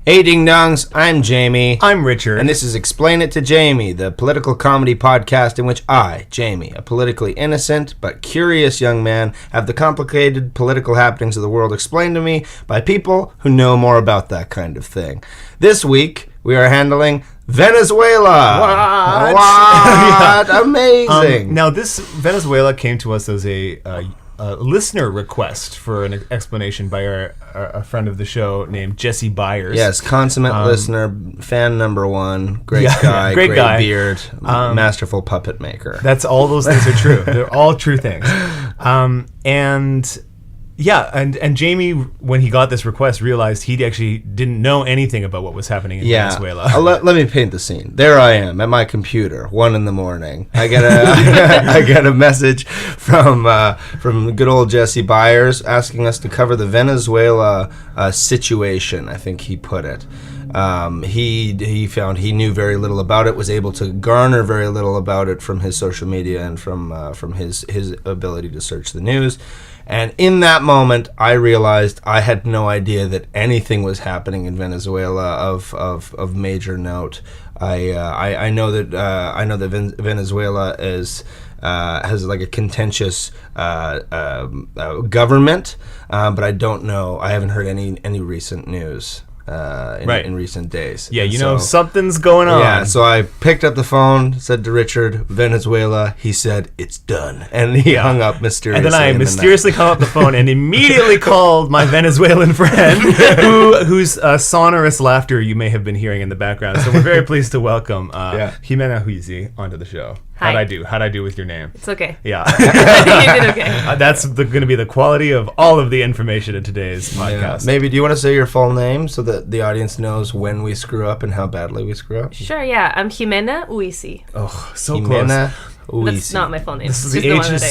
Hey Ding Dongs, I'm Jamie. I'm Richard. And this is Explain It to Jamie, the political comedy podcast in which I, Jamie, a politically innocent but curious young man, have the complicated political happenings of the world explained to me by people who know more about that kind of thing. This week, we are handling Venezuela. What? Amazing. Now, this Venezuela came to us as a listener request for an explanation by a friend of the show named Jesse Byers. Yes, consummate listener, fan number one, great guy, great guy. Beard, masterful puppet maker. That's all those things are true. They're all true things. And Jamie, when he got this request, realized he actually didn't know anything about what was happening in Venezuela. Let me paint the scene. There I am at my computer, 1 a.m. I get a message from good old Jesse Byers asking us to cover the Venezuela situation. I think he put it. He found he knew very little about it, was able to garner very little about it from his social media and from his ability to search the news. And in that moment, I realized I had no idea that anything was happening in Venezuela of major note. I know that Venezuela has like a contentious government, but I don't know. I haven't heard any recent news. In recent days. Yeah, and something's going on. Yeah, so I picked up the phone, said to Richard, Venezuela. He said, it's done. And he hung up mysteriously. And then I mysteriously hung up the phone and immediately called my Venezuelan friend, whose sonorous laughter you may have been hearing in the background. So we're very pleased to welcome Ximena Huizi onto the show. Hi. How'd I do with your name? It's okay. Yeah. You did okay. That's going to be the quality of all of the information in today's podcast. Yeah. Maybe, do you want to say your full name so that the audience knows when we screw up and how badly we screw up? Sure, yeah. I'm Ximena Huizi. Oh, so Ximena close. Huizi. That's not my full name. This is the H one that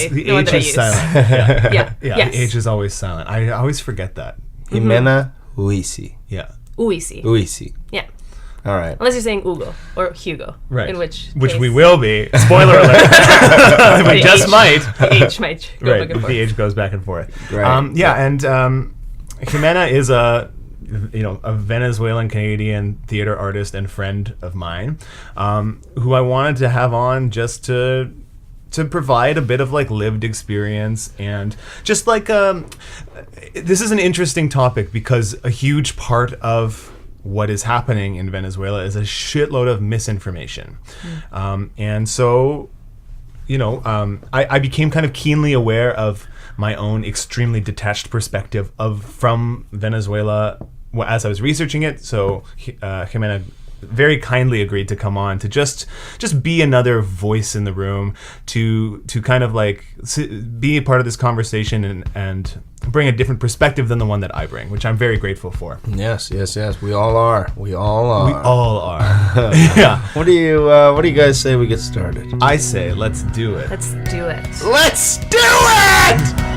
I use. silent. Yeah. Yes. The H is always silent. I always forget that. Ximena Huizi. Yeah. Huizi. Huizi. Yeah. All right. Unless you're saying Hugo or Hugo. Right. In which we will be. Spoiler alert. We just might. The H might go back and forth. The H goes back and forth. Right. And Ximena is a Venezuelan Canadian theater artist and friend of mine, who I wanted to have on just to provide a bit of like lived experience and just like this is an interesting topic because a huge part of what is happening in Venezuela is a shitload of misinformation. And so, I became kind of keenly aware of my own extremely detached perspective from Venezuela as I was researching it. So Ximena very kindly agreed to come on to just be another voice in the room, to kind of like be a part of this conversation and bring a different perspective than the one that I bring, which I'm very grateful for. Yes. We all are. We all are. Yeah. What do you guys say we get started? I say let's do it. Let's do it. Let's do it!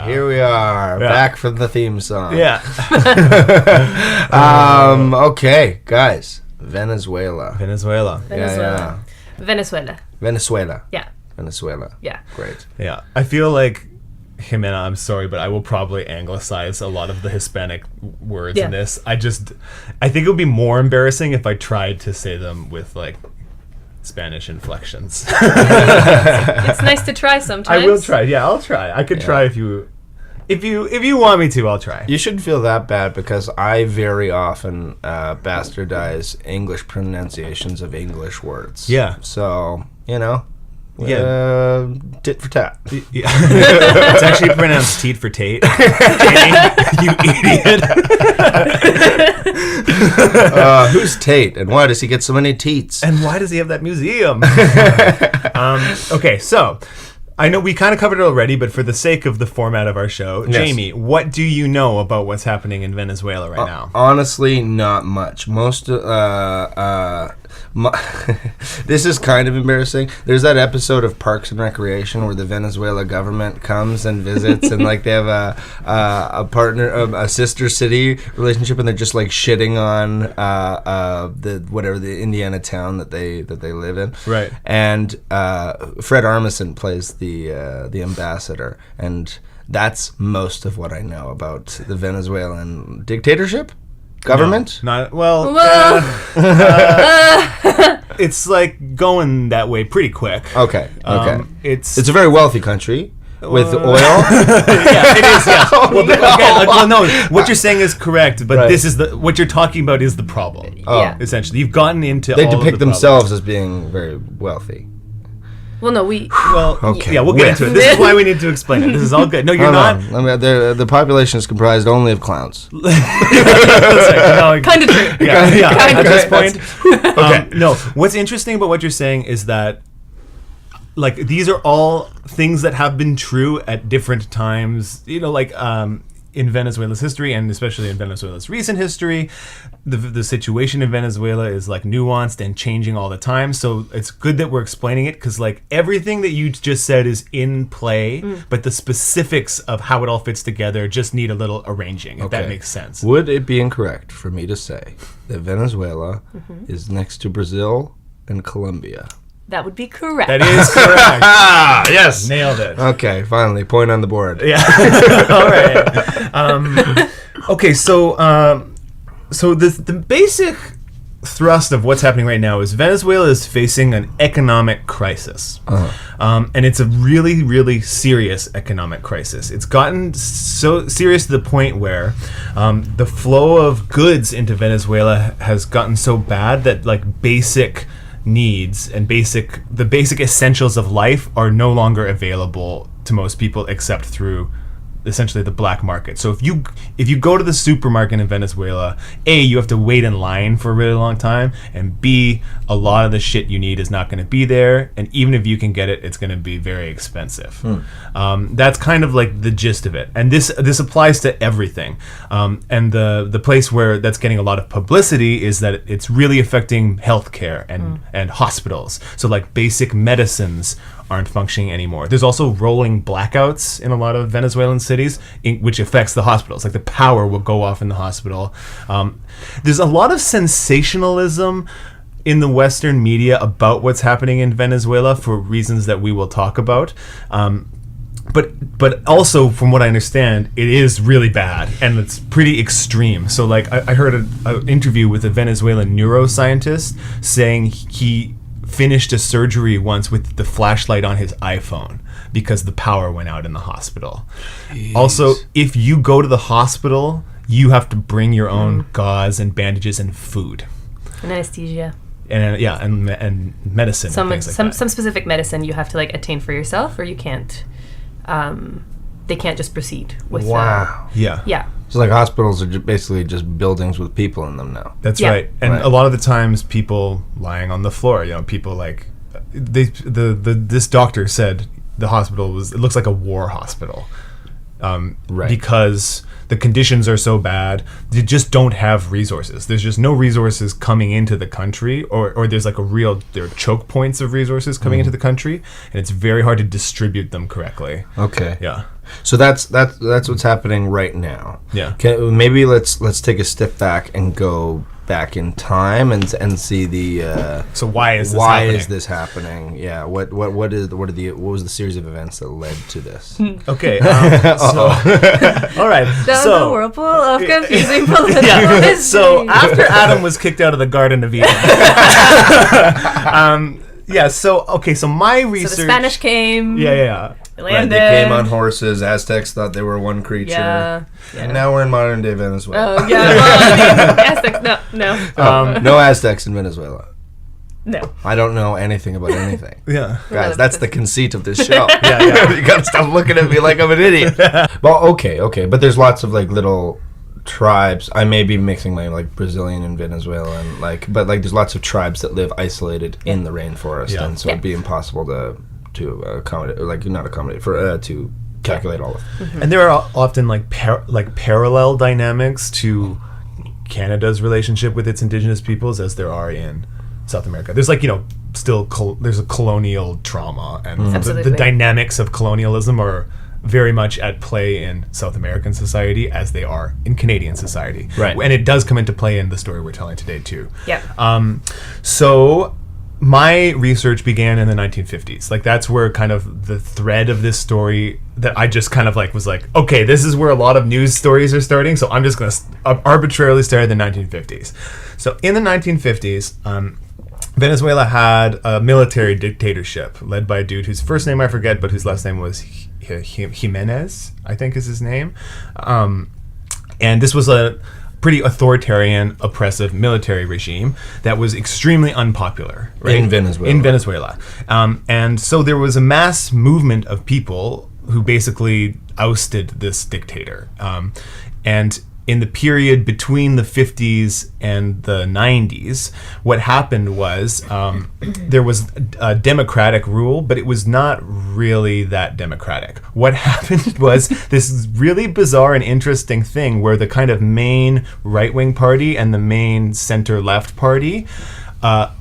Here we are, back from the theme song. Yeah. Okay, guys. Venezuela. Yeah. Venezuela. Yeah. Venezuela. Yeah. Yeah. Venezuela. Yeah. Great. Yeah. I feel like, Ximena, I'm sorry, but I will probably anglicize a lot of the Hispanic words in this. I think it would be more embarrassing if I tried to say them with like Spanish inflections. It's nice to try sometimes. I will try. Yeah, I'll try. I could try if you want me to. I'll try. You shouldn't feel that bad because I very often bastardize English pronunciations of English words. Yeah. So, tit for tat. Yeah. It's actually pronounced teat for tate. You idiot. Who's Tate, and why does he get so many teats? And why does he have that museum? Okay, so I know we kind of covered it already, but for the sake of the format of our show, Yes. Jamie, what do you know about what's happening in Venezuela right now? Honestly, not much. This is kind of embarrassing. There's that episode of Parks and Recreation where the Venezuela government comes and visits, and like they have a partner, a sister city relationship, and they're just like shitting on the Indiana town that they live in. Right. And Fred Armisen plays the ambassador, and that's most of what I know about the Venezuelan dictatorship. Government? No, not well. It's like going that way pretty quick. Okay. It's a very wealthy country with oil. Yeah, it is. Yeah. Well, no. What you're saying is correct, but Right. this is what you're talking about is the problem. Yeah. Essentially, you've gotten into. They all of depict the themselves as being very wealthy. Well, no, we. Well, Okay. yeah, we'll get into it. This is why we need to explain it. This is all good. No, you're not. I mean, the population is comprised only of clowns. Kind of true. Yeah. Kind At of. this point, okay. No, what's interesting about what you're saying is that, like, these are all things that have been true at different times. You know, like in Venezuela's history, and especially in Venezuela's recent history, the situation in Venezuela is like nuanced and changing all the time. So it's good that we're explaining it, because like everything that you just said is in play, but the specifics of how it all fits together just need a little arranging, if that Okay. makes sense. Would it be incorrect for me to say that Venezuela is next to Brazil and Colombia? That would be correct. That is correct. Ah, yes. Nailed it. Okay, finally, point on the board. Yeah. All right. Okay, so the basic thrust of what's happening right now is Venezuela is facing an economic crisis. And it's a really, really serious economic crisis. It's gotten so serious to the point where the flow of goods into Venezuela has gotten so bad that like basic needs and the basic essentials of life are no longer available to most people except through essentially the black market. So if you go to the supermarket in Venezuela, A, you have to wait in line for a really long time, and B, a lot of the shit you need is not going to be there, and even if you can get it, it's going to be very expensive. That's kind of like the gist of it, and this applies to everything. And the place where that's getting a lot of publicity is that it's really affecting healthcare and hospitals. So like basic medicines aren't functioning anymore. There's also rolling blackouts in a lot of Venezuelan cities, which affects the hospitals. Like the power will go off in the hospital. There's a lot of sensationalism in the Western media about what's happening in Venezuela for reasons that we will talk about. But also, from what I understand, it is really bad and it's pretty extreme. So like I heard an interview with a Venezuelan neuroscientist saying he finished a surgery once with the flashlight on his iPhone because the power went out in the hospital. Jeez. Also, if you go to the hospital, you have to bring your own gauze and bandages and food. And anesthesia. And medicine. Some and things like that. some specific medicine you have to like attain for yourself, or you can't. They can't just proceed with. Wow. Yeah. So like hospitals are basically just buildings with people in them now. That's right. And a lot of the times people lying on the floor, people like this doctor said the hospital it looks like a war hospital. Because the conditions are so bad, they just don't have resources. There's just no resources coming into the country, or there's like there are choke points of resources coming into the country, and it's very hard to distribute them correctly. Okay. Yeah. So that's what's happening right now. Yeah. Maybe let's take a step back and go back in time and see the. So why is this happening? Yeah. What was the series of events that led to this? Okay. All right. Down the whirlpool of confusing political history. So after Adam was kicked out of the Garden of Eden. So my research. So the Spanish came. Yeah. Landed. They came on horses. Aztecs thought they were one creature. Yeah. And now we're in modern day Venezuela. Oh yeah. Well, Aztecs. No. No Aztecs in Venezuela. No. I don't know anything about anything. Yeah. Guys, that's the conceit of this show. Yeah. You gotta stop looking at me like I'm an idiot. Well, okay. But there's lots of like little tribes. I may be mixing my like Brazilian and Venezuelan, but there's lots of tribes that live isolated in the rainforest, and so it'd be impossible accommodate, like not accommodate for to calculate all of it. And there are often like parallel dynamics to Canada's relationship with its indigenous peoples as there are in South America. There's like, still there's a colonial trauma, and the dynamics of colonialism are very much at play in South American society as they are in Canadian society. Right. And it does come into play in the story we're telling today too. Yeah. So my research began in the 1950s. Like that's where kind of the thread of this story that I just kind of like was like, okay, this is where a lot of news stories are starting. So I'm just going to arbitrarily start in the 1950s. So in the 1950s, Venezuela had a military dictatorship led by a dude whose first name I forget, but whose last name was Jimenez, I think is his name. And this was a pretty authoritarian, oppressive military regime that was extremely unpopular, right? In Venezuela. And so there was a mass movement of people who basically ousted this dictator. And in the period between the 50s and the 90s, what happened was there was a democratic rule, but it was not really that democratic. What happened was this really bizarre and interesting thing where the kind of main right-wing party and the main center-left party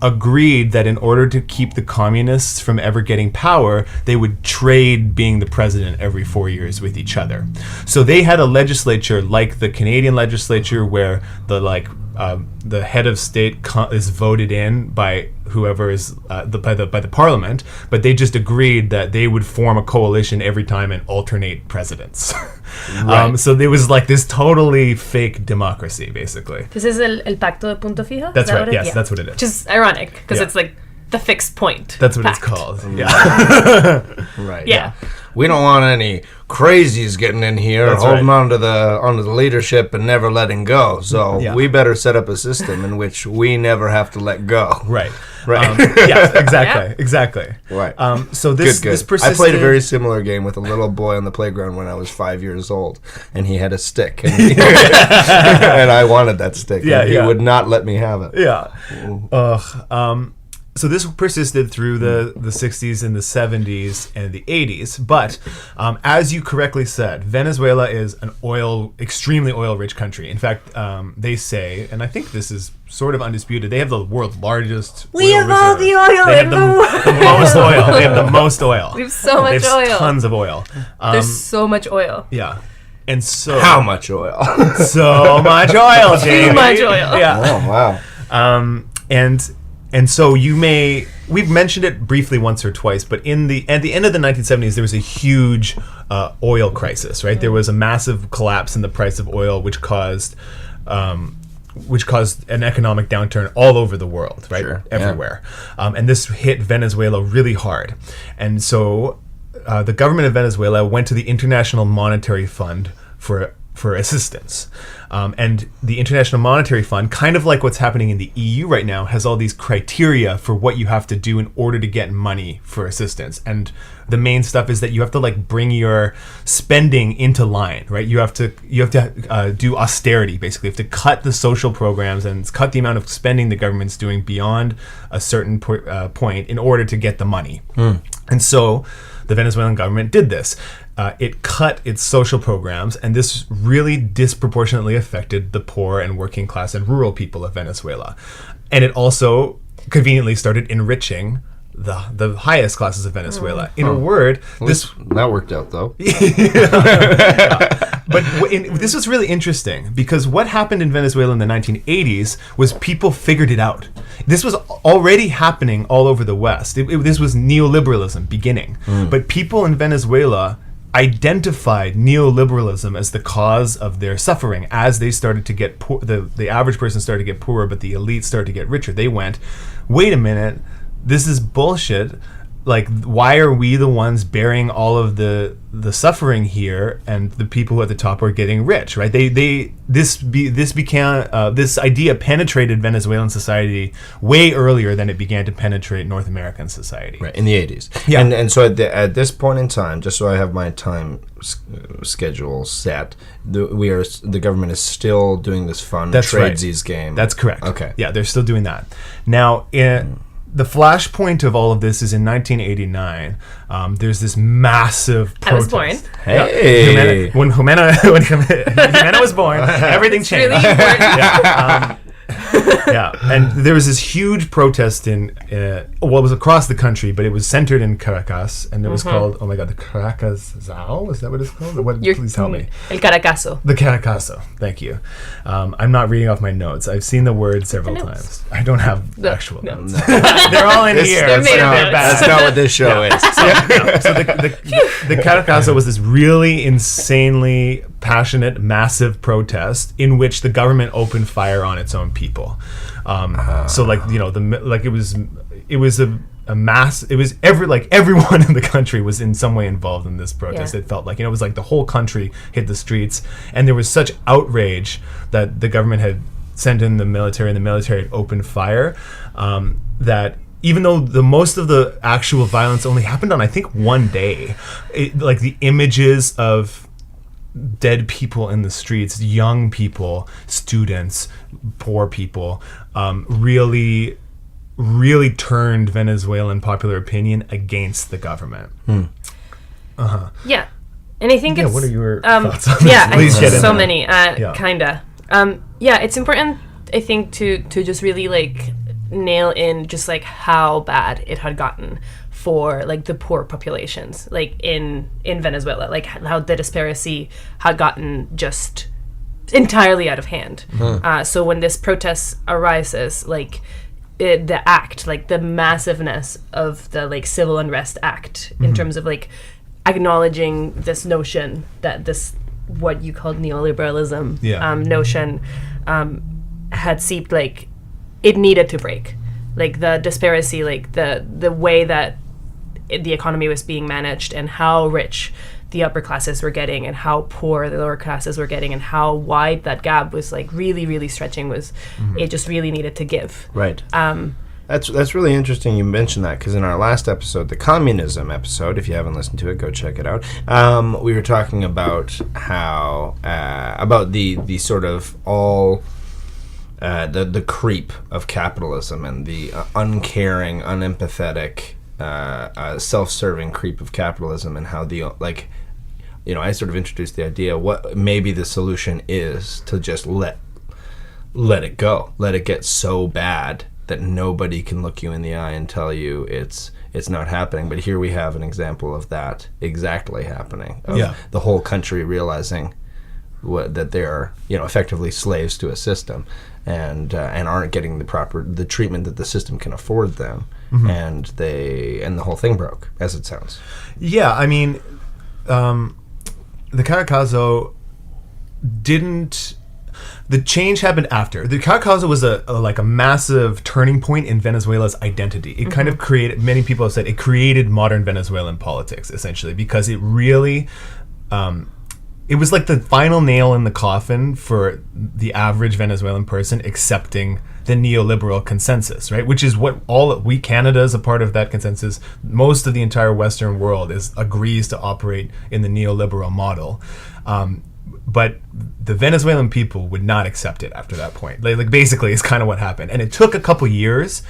agreed that in order to keep the communists from ever getting power, they would trade being the president every 4 years with each other. So they had a legislature like the Canadian legislature, where the head of state is voted in by whoever is by the parliament, but they just agreed that they would form a coalition every time and alternate presidents. Right. So there was like this totally fake democracy, basically. This is el pacto de punto fijo? That's right. Yes, that's what it is. Which is ironic because Yeah. it's like the fixed point. That's what pact. it's called. Yeah. Right. Yeah. We don't want any crazies getting in here, That's holding right. onto the leadership and never letting go. So Yeah. we better set up a system in which we never have to let go. Right. Right. Yeah, exactly. Right. So this Good. this I persisted. played a very similar game with a little boy on the playground when I was 5 years old, and he had a stick, and, and I wanted that stick. Yeah, and he yeah. would not let me have it. Yeah. So this persisted through the 60s and the 70s and the 80s. But as you correctly said, Venezuela is an extremely oil-rich country. In fact, they say, and I think this is sort of undisputed, they have the world's largest We oil have all reserve. the oil They have in the the most oil. They have the most oil. We have so much They have oil. tons of oil. There's so much oil. Yeah. And so How much oil? so much oil, Jamie. Too much oil. Yeah. Oh, wow. And so we've mentioned it briefly once or twice, but at the end of the 1970s, there was a huge oil crisis, right? There was a massive collapse in the price of oil, which caused an economic downturn all over the world, right? Sure, Everywhere. And this hit Venezuela really hard. And so the government of Venezuela went to the International Monetary Fund for assistance. And the International Monetary Fund, kind of like what's happening in the EU right now, has all these criteria for what you have to do in order to get money for assistance. And the main stuff is that you have to like bring your spending into line, right? You have to do austerity, basically. You have to cut the social programs and cut the amount of spending the government's doing beyond a certain point in order to get the money. And so the Venezuelan government did this. It cut its social programs, and this really disproportionately affected the poor and working class and rural people of Venezuela. And it also conveniently started enriching the highest classes of Venezuela. In a word, That worked out, though. But this was really interesting because what happened in Venezuela in the 1980s was people figured it out. This was already happening all over the West. This was neoliberalism beginning. But people in Venezuela identified neoliberalism as the cause of their suffering as they started to get poor. The average person started to get poorer, but the elite started to get richer. They went, wait a minute, this is bullshit. Like, why are we the ones bearing all of the suffering here, and the people at the top are getting rich, right? This idea penetrated Venezuelan society way earlier than it began to penetrate North American society. Right, in the 80s. Yeah. And so at this point in time, just so I have my time schedule set, the government is still doing this fun That's right. tradesies game. That's correct. Okay. Yeah, they're still doing that. Now, the flashpoint of all of this is in 1989. There's this massive protest. I was born. Hey. When Ximena was born, everything changed. Really important. Yeah, and there was this huge protest it was across the country, but it was centered in Caracas, and it was called, oh my god, the Caracasao? Is that what it's called? Please tell me. El Caracazo. The Caracazo, thank you. I'm not reading off my notes. I've seen the word several times. I don't have actual notes. They're all in here. They're made of notes. That's not what this show is. So the Caracazo was this really insanely passionate, massive protest in which the government opened fire on its own people. So it was a mass. It was everyone in the country was in some way involved in this protest. Yeah. It felt like, it was like the whole country hit the streets, and there was such outrage that the government had sent in the military, and the military had opened fire, that even though the most of the actual violence only happened on, I think, one day, the images of dead people in the streets, young people, students, poor people, really turned Venezuelan popular opinion against the government. Yeah. And I think it's... what are your thoughts on this? Yeah, Please get so into many, kinda. It's important, I think, to just really, nail in just, how bad it had gotten for the poor populations in Venezuela, how the disparity had gotten just entirely out of hand. So when this protest arises, the act, the massiveness of the civil unrest act in terms of acknowledging this notion that this what you called neoliberalism notion had seeped, it needed to break, the disparity, the way that the economy was being managed, and how rich the upper classes were getting and how poor the lower classes were getting, and how wide that gap was really, really stretching, was it just really needed to give. Right. That's really interesting you mentioned that, because in our last episode, the communism episode, if you haven't listened to it, go check it out. We were talking about how about the sort of all the creep of capitalism and the uncaring, unempathetic, self-serving creep of capitalism, and how I sort of introduced the idea what maybe the solution is to just let it go, let it get so bad that nobody can look you in the eye and tell you it's not happening. But here we have an example of that exactly happening, of the whole country realizing that they are effectively slaves to a system, and aren't getting the treatment that the system can afford them. And the whole thing broke, as it sounds. Yeah, I mean, the Caracazo didn't. The change happened after. The Caracazo was a massive turning point in Venezuela's identity. It kind of created. Many people have said it created modern Venezuelan politics, essentially, because it really. It was like the final nail in the coffin for the average Venezuelan person accepting the neoliberal consensus, right? Which is what Canada is a part of that consensus. Most of the entire Western world agrees to operate in the neoliberal model. But the Venezuelan people would not accept it after that point. Basically, is kind of what happened. And it took a couple years,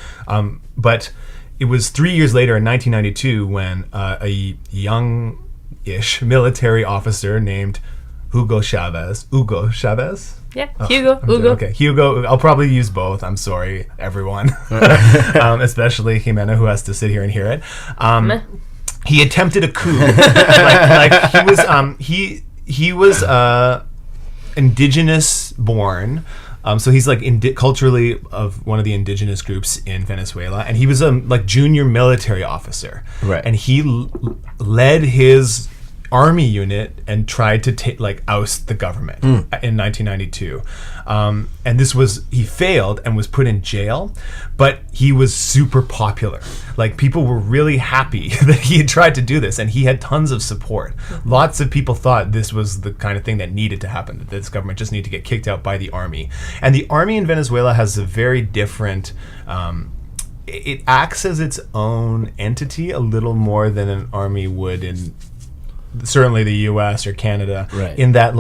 but it was 3 years later in 1992 when a young-ish military officer named Hugo Chavez. Yeah, Hugo. Okay, Hugo. I'll probably use both. I'm sorry, everyone, especially Ximena, who has to sit here and hear it. He attempted a coup. He was indigenous born. So he's culturally of one of the indigenous groups in Venezuela, and he was a junior military officer. Right. And he led his army unit and tried to oust the government in 1992. And he failed and was put in jail, but he was super popular. People were really happy that he had tried to do this, and he had tons of support. Lots of people thought this was the kind of thing that needed to happen, that this government just needed to get kicked out by the army. And the army in Venezuela has a very different... it acts as its own entity a little more than an army would in certainly the U.S. or Canada, right. In that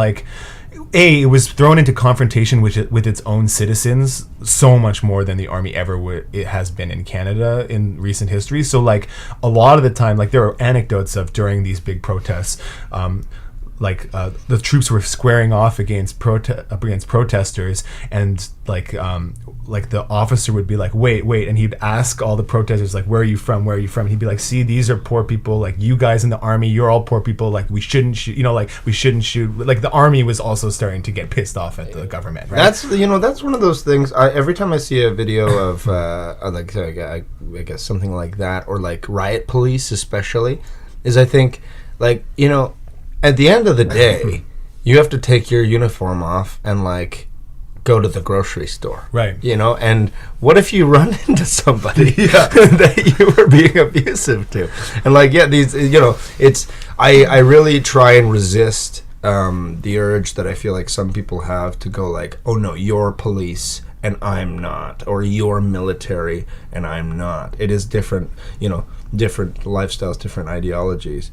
it was thrown into confrontation with its own citizens so much more than the army ever it has been in Canada in recent history. So like a lot of the time, like there are anecdotes of during these big protests, the troops were squaring off against protesters, and like the officer would be like, wait, and he'd ask all the protesters like, where are you from? And he'd be like, see, these are poor people, like you guys in the army, you're all poor people, like we shouldn't shoot, we shouldn't shoot. Like the army was also starting to get pissed off at the government, right? That's one of those things. Every time I see a video of I guess something like that, or like riot police especially, is I think like, at the end of the day, you have to take your uniform off and like go to the grocery store, right? And what if you run into somebody that you were being abusive to, and like these, it's I really try and resist the urge that I feel like some people have to go like, oh no, you're police and I'm not, or you're military and I'm not. It is different, different lifestyles, different ideologies.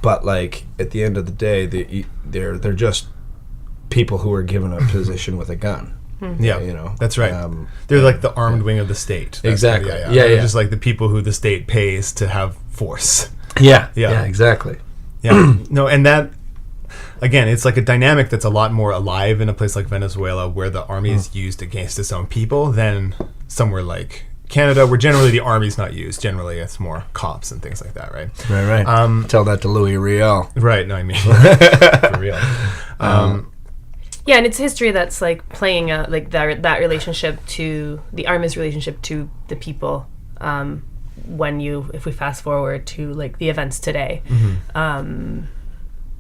But like at the end of the day, they're just people who are given a position with a gun. Yeah, that's right. They're like the armed wing of the state. Exactly. They're just like the people who the state pays to have force. Yeah, exactly. Yeah. No, and that again, it's like a dynamic that's a lot more alive in a place like Venezuela, where the army is used against its own people, than somewhere like Canada, where generally the army's not used. Generally, it's more cops and things like that, right? Right. Tell that to Louis Riel. Right. No, I mean, for real. Yeah, and it's history that's like playing out like that relationship to the army's relationship to the people. If we fast forward to like the events today, in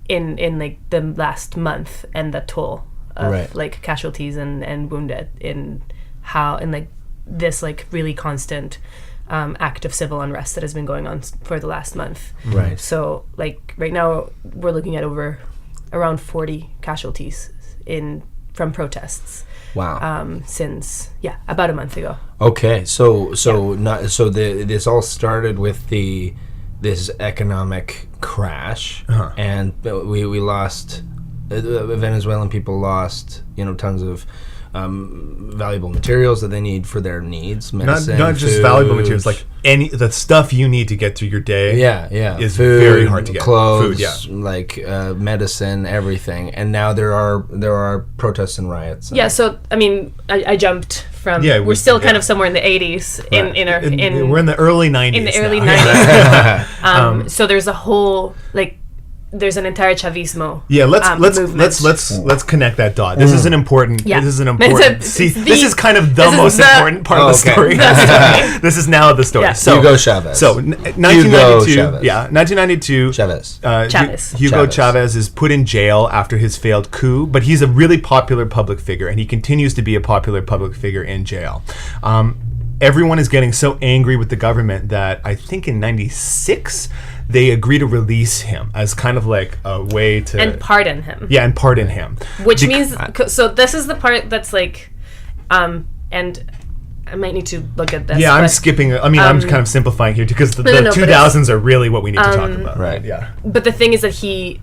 like the last month, and the toll of like casualties and wounded, in like this like really constant act of civil unrest that has been going on for the last month. Right. So like right now we're looking at around 40 casualties from protests. Wow. Since about a month ago. Okay. This all started with this economic crash, and we lost, Venezuelan people lost tons of valuable materials that they need for their needs, medicine, not just food, valuable materials, like the stuff you need to get through your day. Is food, very hard to get. Clothes, like medicine, everything. And now there are protests and riots. So I mean, I jumped from. We're still kind of somewhere in the 80s. We're in the early 90s. In the early 90s. So there's a whole like. There's an entire Chavismo. Yeah, let's connect that dot. This is an important. Yeah. This is an important. This is kind of the most important part of the story. This is now the story. Yeah. So Hugo Chavez. So 1992. 1992. Chavez. Hugo Chavez is put in jail after his failed coup, but he's a really popular public figure, and he continues to be a popular public figure in jail. Everyone is getting so angry with the government that I think in '96. They agree to release him as kind of like a way to... And pardon him. Yeah, and pardon him. Which means... So this is the part that's like... and I might need to look at this. Yeah, I'm skipping... I mean, I'm kind of simplifying here because the 2000s are really what we need to talk about. Right. Yeah. But the thing is that he...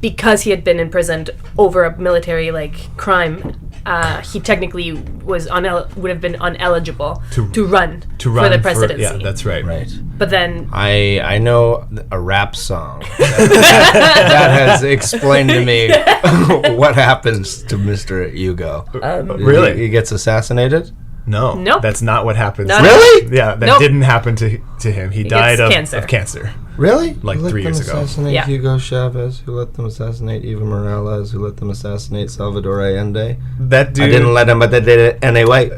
because he had been imprisoned over a military like crime, he technically would have been uneligible to run for the presidency. Yeah, that's right. Right. But then I know a rap song that has explained to me what happens to Mr. Hugo. Really? He gets assassinated? No. Nope. That's not what happens. Really? Yeah, that didn't happen to him. He died of cancer. Really? Like 3 years ago. Who let them assassinate Hugo Chavez? Who let them assassinate Evo Morales? Who let them assassinate Salvador Allende? That dude... I didn't let them, but they did it anyway.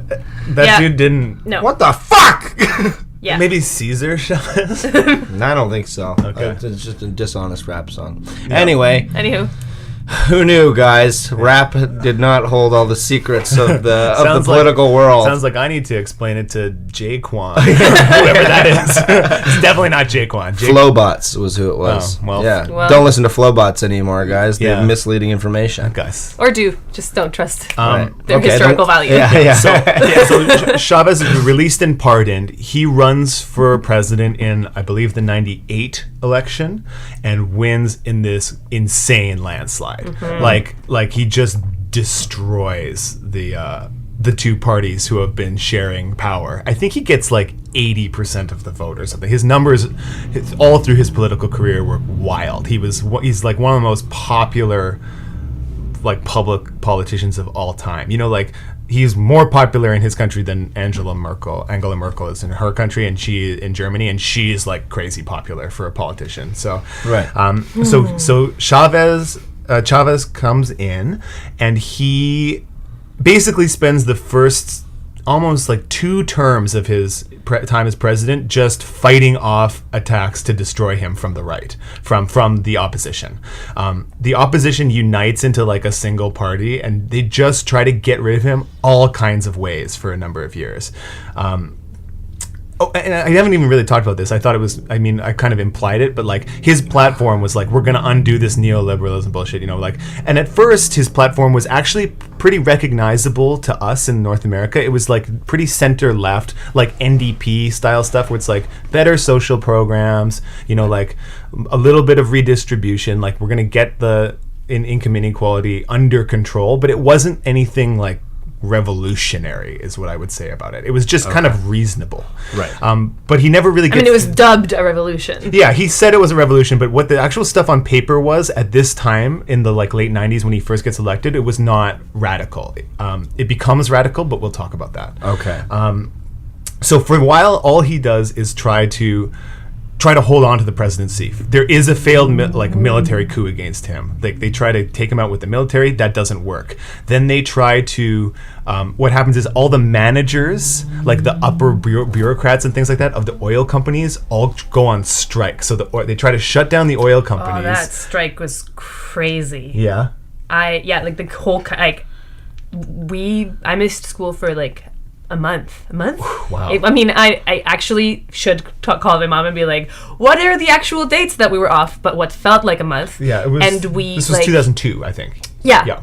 That dude didn't... No. What the fuck? Yeah. Maybe Caesar Chavez? I don't think so. Okay. It's just a dishonest rap song. No. Anyway. Anywho. Who knew, guys? Rap did not hold all the secrets of the political world. Sounds like I need to explain it to Jaquan, whoever that is. It's definitely not Jaquan. Flowbots was who it was. Oh, well. Don't listen to Flowbots anymore, guys. They have misleading information. Guys. Or just don't trust Right. their historical value. Yeah. So Chavez is released and pardoned. He runs for president in, I believe, the '98 election and wins in this insane landslide. side. Like he just destroys the two parties who have been sharing power. I think he gets like 80% of the vote or something. His numbers all through his political career were wild. He's like one of the most popular like public politicians of all time. You know, like he's more popular in his country than Angela Merkel is in her country, and she in Germany, and she is like crazy popular for a politician. So Right. So Chavez comes in, and he basically spends the first almost like 2 terms of his time as president just fighting off attacks to destroy him from the right, from the opposition. The opposition unites into like a single party, and they just try to get rid of him all kinds of ways for a number of years. And I haven't even really talked about this. I thought it was, I mean, I kind of implied it, but like his platform was like, we're going to undo this neoliberalism bullshit, you know, like, and at first his platform was actually pretty recognizable to us in North America. It was like pretty center left, like NDP style stuff, where it's like better social programs, you know, like a little bit of redistribution, like we're going to get the income inequality under control, but it wasn't anything like revolutionary is what I would say about it. It was just kind of reasonable. Right. But he never really gets... I mean, it was dubbed a revolution. Yeah, he said it was a revolution, but what the actual stuff on paper was at this time in the like late 90s when he first gets elected, it was not radical. It becomes radical, but we'll talk about that. Okay. So for a while, all he does is try to hold on to the presidency. There is a failed military coup against him. They try to take him out with the military. That doesn't work. Then they try to. What happens is all the managers, like the upper bureaucrats and things like that of the oil companies, all go on strike. So they try to shut down the oil companies. Oh, that strike was crazy. Yeah. Like the whole I missed school for like a month. Wow. I actually should call my mom and be like, what are the actual dates that we were off? But what felt like a month. Yeah, it was. And this was 2002, I think. Yeah.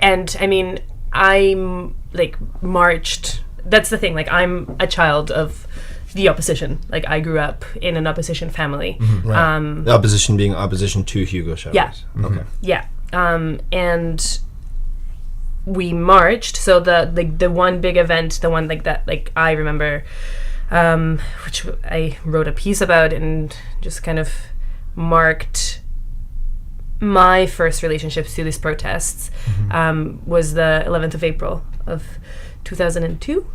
And I mean, I'm like marched. That's the thing. Like, I'm a child of the opposition. Like, I grew up in an opposition family. Mm-hmm. Right. The opposition being opposition to Hugo Chavez. Yeah. Mm-hmm. Okay. Yeah. And we marched. So the one big event, the one like that, like I remember, which I wrote a piece about and just kind of marked my first relationships to these protests, was the 11th of April of 2002.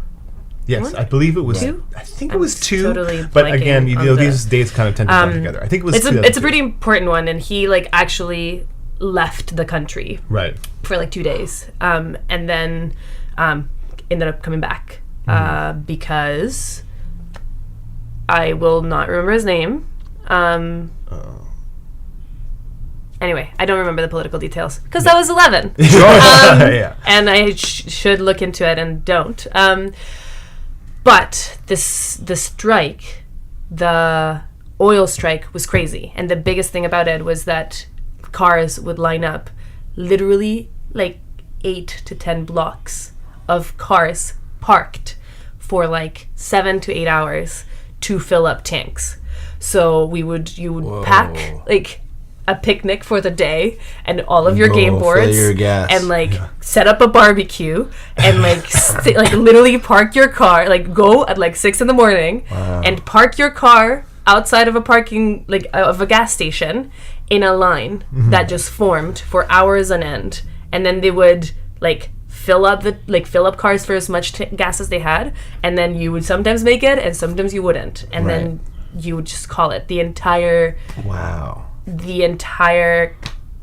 Yes, What? I believe it was 2? I think it was 2. Totally but blanking again, you on know, the- these dates kind of tend to come together. I think it was. It's a pretty important one, and he like actually left the country right. for like 2 days, and then ended up coming back because I will not remember his name. Anyway, I don't remember the political details because I was 11. Sure. Yeah. And I should look into it and don't. But the strike, the oil strike, was crazy. And the biggest thing about it was that cars would line up literally like 8 to 10 blocks of cars parked for like 7 to 8 hours to fill up tanks. So you would pack like a picnic for the day and all of your game boards fill your gas. and like set up a barbecue and like like literally park your car, like go at like 6 a.m. and park your car outside of a parking like of a gas station in a line that just formed for hours on end, and then they would like fill up cars for as much gas as they had, and then you would sometimes make it and sometimes you wouldn't, and then you would just call it the entire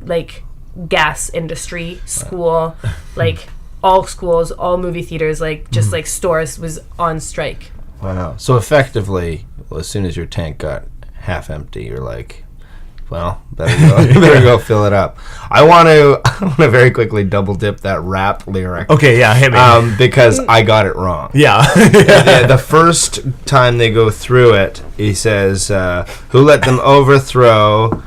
like gas industry, school, like all schools, all movie theaters, like just like stores was on strike. Wow. So effectively, as soon as your tank got half empty, you're like, well, better go fill it up. I want to very quickly double dip that rap lyric. Okay, yeah, hit me. Because I got it wrong. Yeah. The first time they go through it, he says, who let them overthrow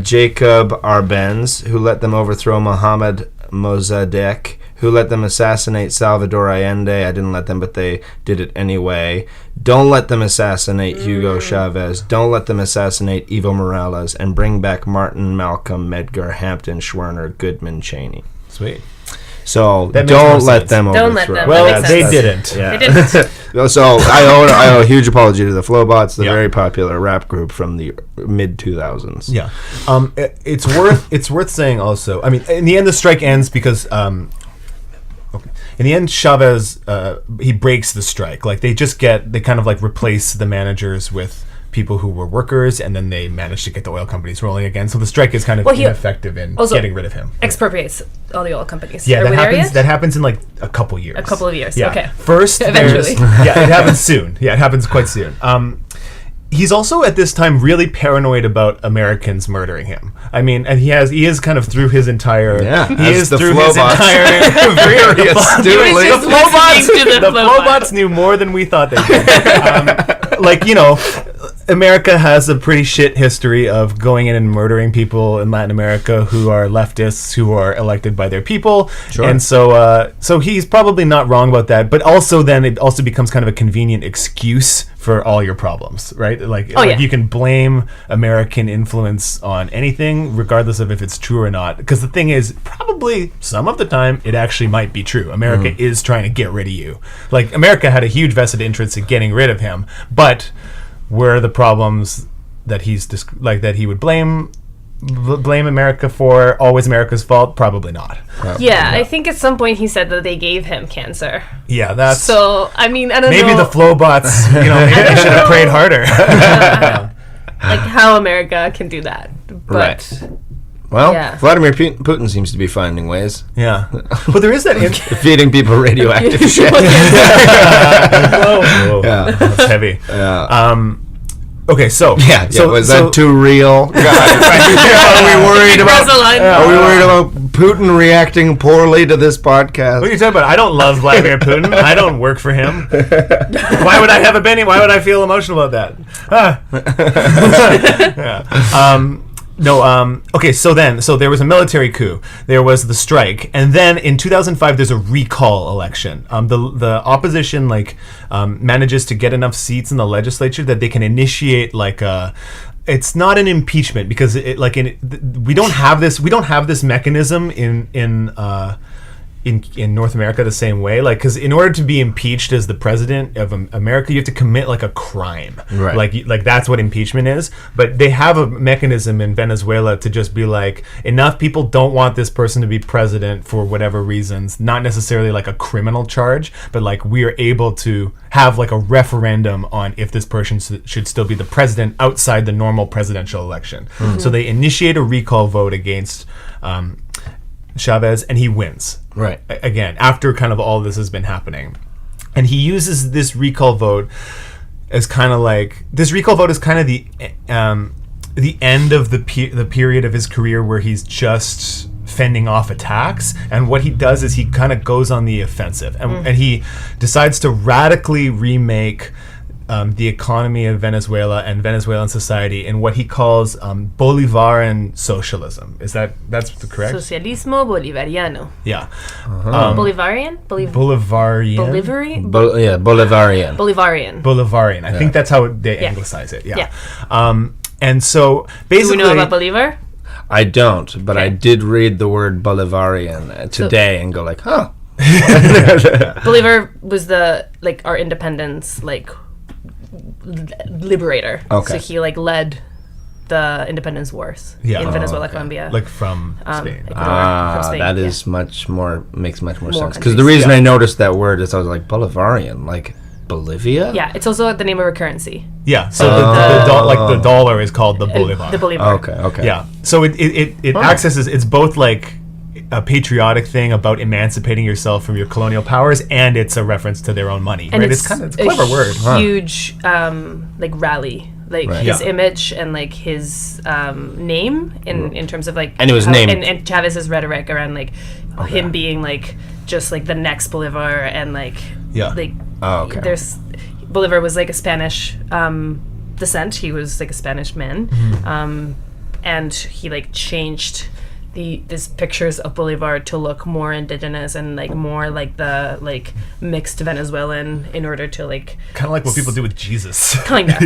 Jacob Arbenz, who let them overthrow Mohammed Mossadegh, Who let them assassinate Salvador Allende? I didn't let them, but they did it anyway. Don't let them assassinate Hugo Chavez. Don't let them assassinate Evo Morales. And bring back Martin, Malcolm, Medgar, Hampton, Schwerner, Goodman, Cheney. Sweet. So That makes don't more let sense. them Don't overthrow. let them. Well, That makes they sense. didn't. Yeah. They didn't. So I owe a huge apology to the Flowbots, the Yeah. very popular rap group from the mid 2000s. Yeah, it's worth saying also. I mean, in the end, the strike ends because okay. In the end, Chavez he breaks the strike. Like they kind of like replace the managers with people who were workers, and then they manage to get the oil companies rolling again. So the strike is kind of ineffective in also getting rid of him. Expropriates all the oil companies. Yeah, Are we there yet? that happens in like a couple years. A couple of years. Yeah. Okay. First, Eventually. yeah, it happens soon. Yeah, it happens quite soon. He's also at this time really paranoid about Americans murdering him. I mean, and he is kind of through his entire he as is the through his Flowbots entire very the astutely. just listening to the Flowbots knew more than we thought they did. Like, you know, America has a pretty shit history of going in and murdering people in Latin America who are leftists, who are elected by their people. Sure. And so he's probably not wrong about that. But also then it also becomes kind of a convenient excuse for all your problems, right? Like you can blame American influence on anything, regardless of if it's true or not. Because the thing is, probably some of the time, it actually might be true. America is trying to get rid of you. Like, America had a huge vested interest in getting rid of him, but were the problems that that he would blame America for always America's fault? Probably not. Yeah, I think at some point he said that they gave him cancer. Yeah, that's So, I mean, I don't know. maybe the Flowbots, maybe they should have prayed harder. Like how America can do that. But Right. Well, Yeah. Vladimir Putin seems to be finding ways. Yeah, but there is that. Feeding people radioactive shit. Whoa. Yeah. That's heavy. Yeah. Okay, so Was that too real? God, are we worried about? Are we worried about Putin reacting poorly to this podcast? What are you talking about? I don't love Vladimir Putin. I don't work for him. Why would I have a Benny? Why would I feel emotional about that? Yeah. Okay, so there was a military coup. There was the strike, and then in 2005 there's a recall election. The opposition manages to get enough seats in the legislature that they can initiate it's not an impeachment because we don't have this mechanism in North America the same way, because in order to be impeached as the president of America, you have to commit a crime, right? Like that's what impeachment is. But they have a mechanism in Venezuela to just be enough people don't want this person to be president for whatever reasons, not necessarily a criminal charge, but we are able to have a referendum on if this person should still be the president outside the normal presidential election. Mm-hmm. So they initiate a recall vote against Chavez, and he wins. Right. Again, after kind of all this has been happening. And he uses this recall vote as kind of the end of the period of his career where he's just fending off attacks. And what he does is he kind of goes on the offensive. And he decides to radically remake the economy of Venezuela and Venezuelan society in what he calls Bolivarian socialism. That's correct? Socialismo bolivariano. Yeah. Bolivarian? Bolivarian. Bolivarian. Bolivarian. I think that's how they anglicize it. Yeah. And so basically, Do we know about Bolivar? I don't, but I did read the word Bolivarian today and go huh. Bolivar was our independence liberator. Okay. So he led the independence wars in Venezuela, Colombia. From Spain. Ecuador, from Spain, That is makes much more sense. Because countries. the reason I noticed that word is I was Bolivarian, Bolivia? Yeah, it's also the name of a currency. Yeah, so the dollar is called the Bolivar. The Bolivar. Okay. Yeah, so it accesses. It's both a patriotic thing about emancipating yourself from your colonial powers, and it's a reference to their own money. And right? it's a clever word. Huge rally. His image and his name in terms of and it was named and Chavez's rhetoric around him being just the next Bolivar and there's Bolivar was a Spanish descent. He was a Spanish man, and he changed these pictures of Bolivar to look more indigenous and like more like the like mixed Venezuelan in order to like kind of like what people do with Jesus. Kind of,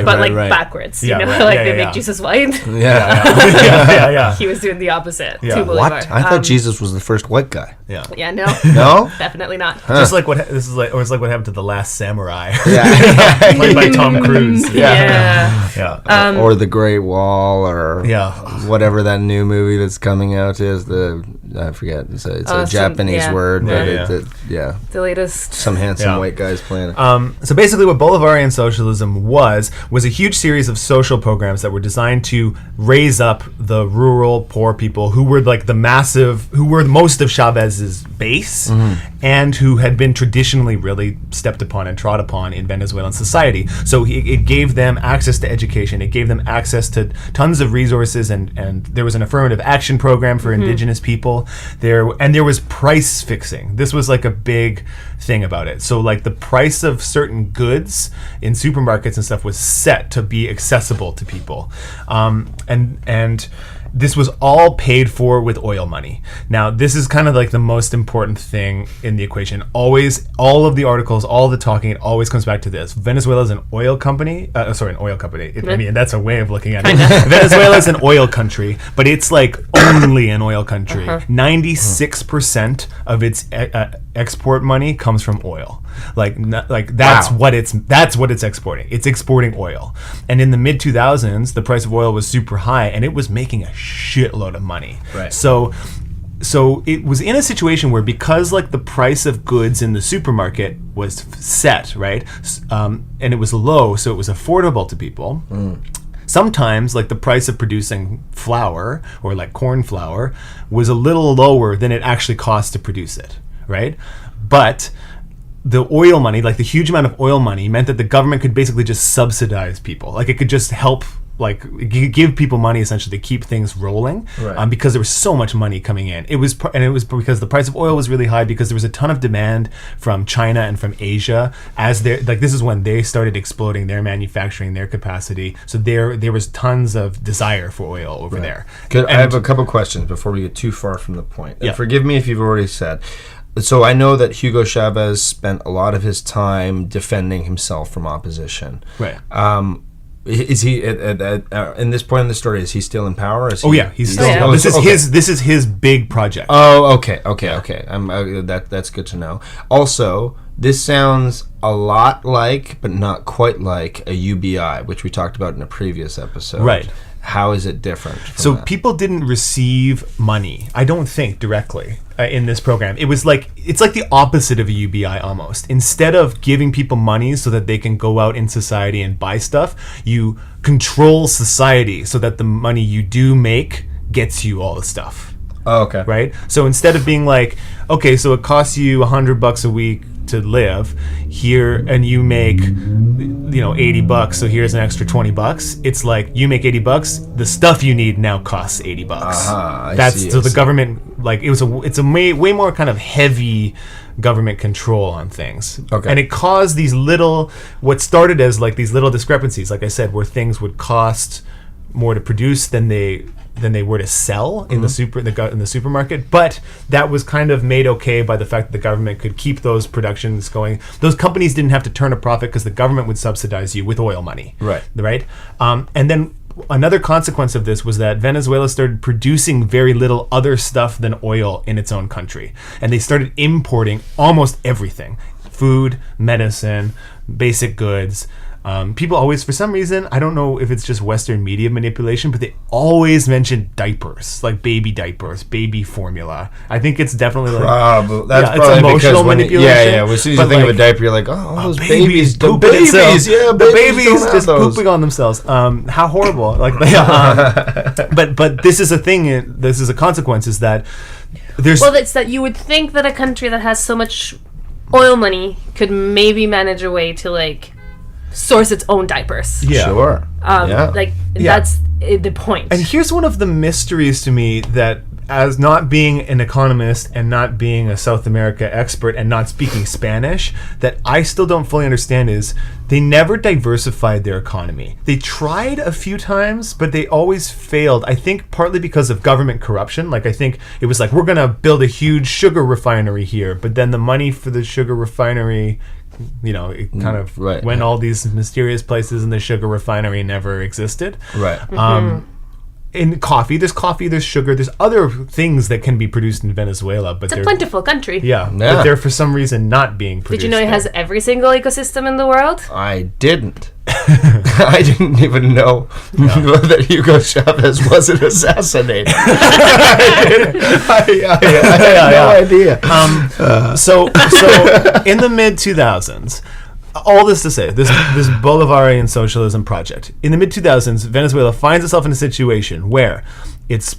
but like backwards. You know, like they make Jesus white. Yeah. He was doing the opposite Yeah. to Bolivar. What? I thought Jesus was the first white guy. Yeah. Yeah, no, No? definitely not. Just like this is like, or it's like what happened to The Last Samurai, Yeah. played by Tom Cruise. Yeah. Or The Great Wall, or Yeah. whatever that new movie that's coming out is. I forget. It's a Japanese word, but The latest. some handsome white guys playing it. So basically what Bolivarian socialism was a huge series of social programs that were designed to raise up the rural poor people who were like who were most of Chavez's base, and who had been traditionally really stepped upon and trod upon in Venezuelan society. So it gave them access to education, it gave them access to tons of resources, and there was an affirmative action program for indigenous people. There was price fixing. This was like a big thing about it. So like the price of certain goods in supermarkets and stuff was set to be accessible to people, and this was all paid for with oil money. Now, this is kind of like the most important thing in the equation. Always, all of the articles, all the talking, it always comes back to this. Venezuela is an oil company. An oil company. I mean, that's a way of looking at it. Venezuela is an oil country, but it's like only an oil country. 96% of its export money comes from oil. That's what it's exporting. It's exporting oil. And in the mid 2000s, the price of oil was super high, and it was making a shitload of money. Right. So it was in a situation where, because like the price of goods in the supermarket was set, right, and it was low, so it was affordable to people. Sometimes, like, the price of producing flour, or like corn flour, was a little lower than it actually cost to produce it, right? But the oil money, like the huge amount of oil money, meant that the government could basically just subsidize people. Like, it could just help, like, give people money essentially to keep things rolling, right. Because there was so much money coming in. It was because the price of oil was really high, because there was a ton of demand from China and from Asia, as this is when they started exploding their manufacturing, their capacity. So there was tons of desire for oil over there. Good. I have a couple questions before we get too far from the point. And Yeah. forgive me if you've already said. So I know that Hugo Chavez spent a lot of his time defending himself from opposition. Right. Is he at in this point in the story? Is he still in power? Is he, he's still. This is his big project. Oh, okay. That's good to know. Also, this sounds a lot like, but not quite like, a UBI, which we talked about in a previous episode. Right. How is it different? So that? people didn't receive money, I don't think, directly in this program. It's like the opposite of a UBI almost. Instead of giving people money so that they can go out in society and buy stuff, you control society so that the money you do make gets you all the stuff. Oh, okay. Right? So instead of being like, okay, so it costs you $100 a week to live here, and you make $80, so here's an extra $20. It's like, you make $80, the stuff you need now costs $80. I see. The government, like, it's a way more kind of heavy government control on things. Okay. And it caused what started as like these little discrepancies, like I said, where things would cost more to produce than they were to sell in the supermarket, but that was kind of made okay by the fact that the government could keep those productions going. Those companies didn't have to turn a profit because the government would subsidize you with oil money. Right. And then another consequence of this was that Venezuela started producing very little other stuff than oil in its own country, and they started importing almost everything: food, medicine, basic goods. People always, for some reason, I don't know if it's just Western media manipulation, but they always mention diapers, like baby diapers, baby formula. I think it's definitely like... That's it's probably emotional manipulation. As soon as you think of a diaper, you're like, oh, those babies. The babies just pooping on themselves. How horrible. But this is a thing, this is a consequence, is that there's... Well, it's that you would think that a country that has so much oil money could maybe manage a way to, like, source its own diapers. Yeah. Sure. That's the point. And here's one of the mysteries to me that as not being an economist and not being a South America expert and not speaking Spanish, that I still don't fully understand is they never diversified their economy. They tried a few times, but they always failed. I think partly because of government corruption. Like, I think it was like, we're going to build a huge sugar refinery here, but then the money for the sugar refinery, it kind of went all these mysterious places, and the sugar refinery never existed. Right. In coffee, there's sugar, there's other things that can be produced in Venezuela, but it's a plentiful country. Yeah, but they're for some reason not being produced. Did you know it has every single ecosystem in the world? I didn't. I didn't even know that Hugo Chavez wasn't assassinated. I had no idea. So in the mid-2000s, all this to say, this Bolivarian socialism project, in the mid-2000s, Venezuela finds itself in a situation where it's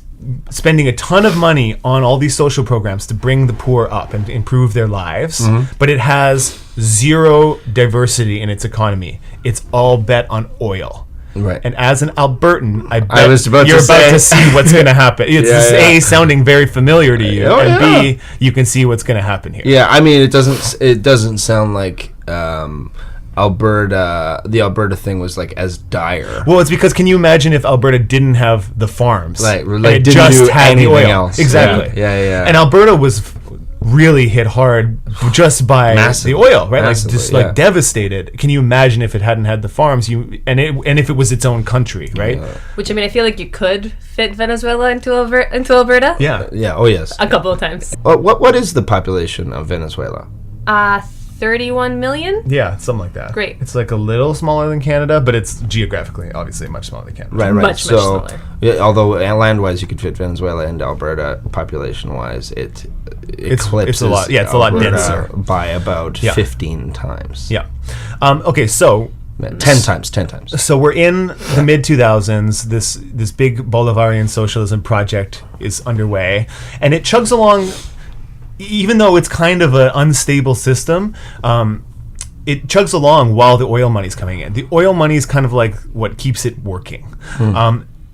spending a ton of money on all these social programs to bring the poor up and improve their lives, but it has zero diversity in its economy. It's all bet on oil. Right. And as an Albertan, I bet you're about to see what's going to happen. It's A, sounding very familiar to you, and B, you can see what's going to happen here. Yeah, I mean, it doesn't sound like Alberta. The Alberta thing was like as dire. Well, it's because, can you imagine if Alberta didn't have the farms, like it didn't just do had the anything oil? else? Exactly. Yeah. And Alberta was really hit hard just by the oil, right? Massively, like devastated. Can you imagine if it hadn't had the farms? And if it was its own country, right? Which, I mean, I feel like you could fit Venezuela into Alberta. Yeah. Oh yes. A couple of times. What is the population of Venezuela? 31 million? Yeah, something like that. Great. It's like a little smaller than Canada, but it's geographically, obviously, much smaller than Canada. Right. Much smaller. Yeah, although land-wise you could fit Venezuela and Alberta, population-wise it eclipses it's a lot. Yeah, it's a lot Alberta denser by about 15 times. Yeah. Okay, so 10 times. So we're in the mid-2000s. This big Bolivarian socialism project is underway, and it chugs along. Even though it's kind of an unstable system, it chugs along while the oil money's coming in. The oil money is kind of like what keeps it working.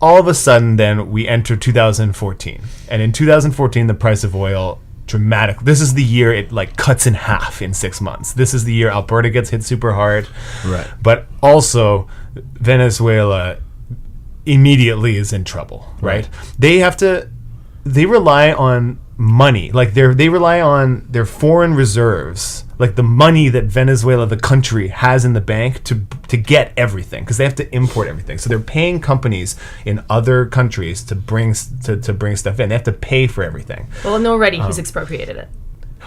All of a sudden, then, we enter 2014. And in 2014, the price of oil dramatically. This is the year it like cuts in half in 6 months. This is the year Alberta gets hit super hard. Right. But also, Venezuela immediately is in trouble, right? They rely on money, like they rely on their foreign reserves, like the money that Venezuela, the country, has in the bank to get everything, because they have to import everything. So they're paying companies in other countries to bring stuff in. They have to pay for everything. Well, already he's expropriated it.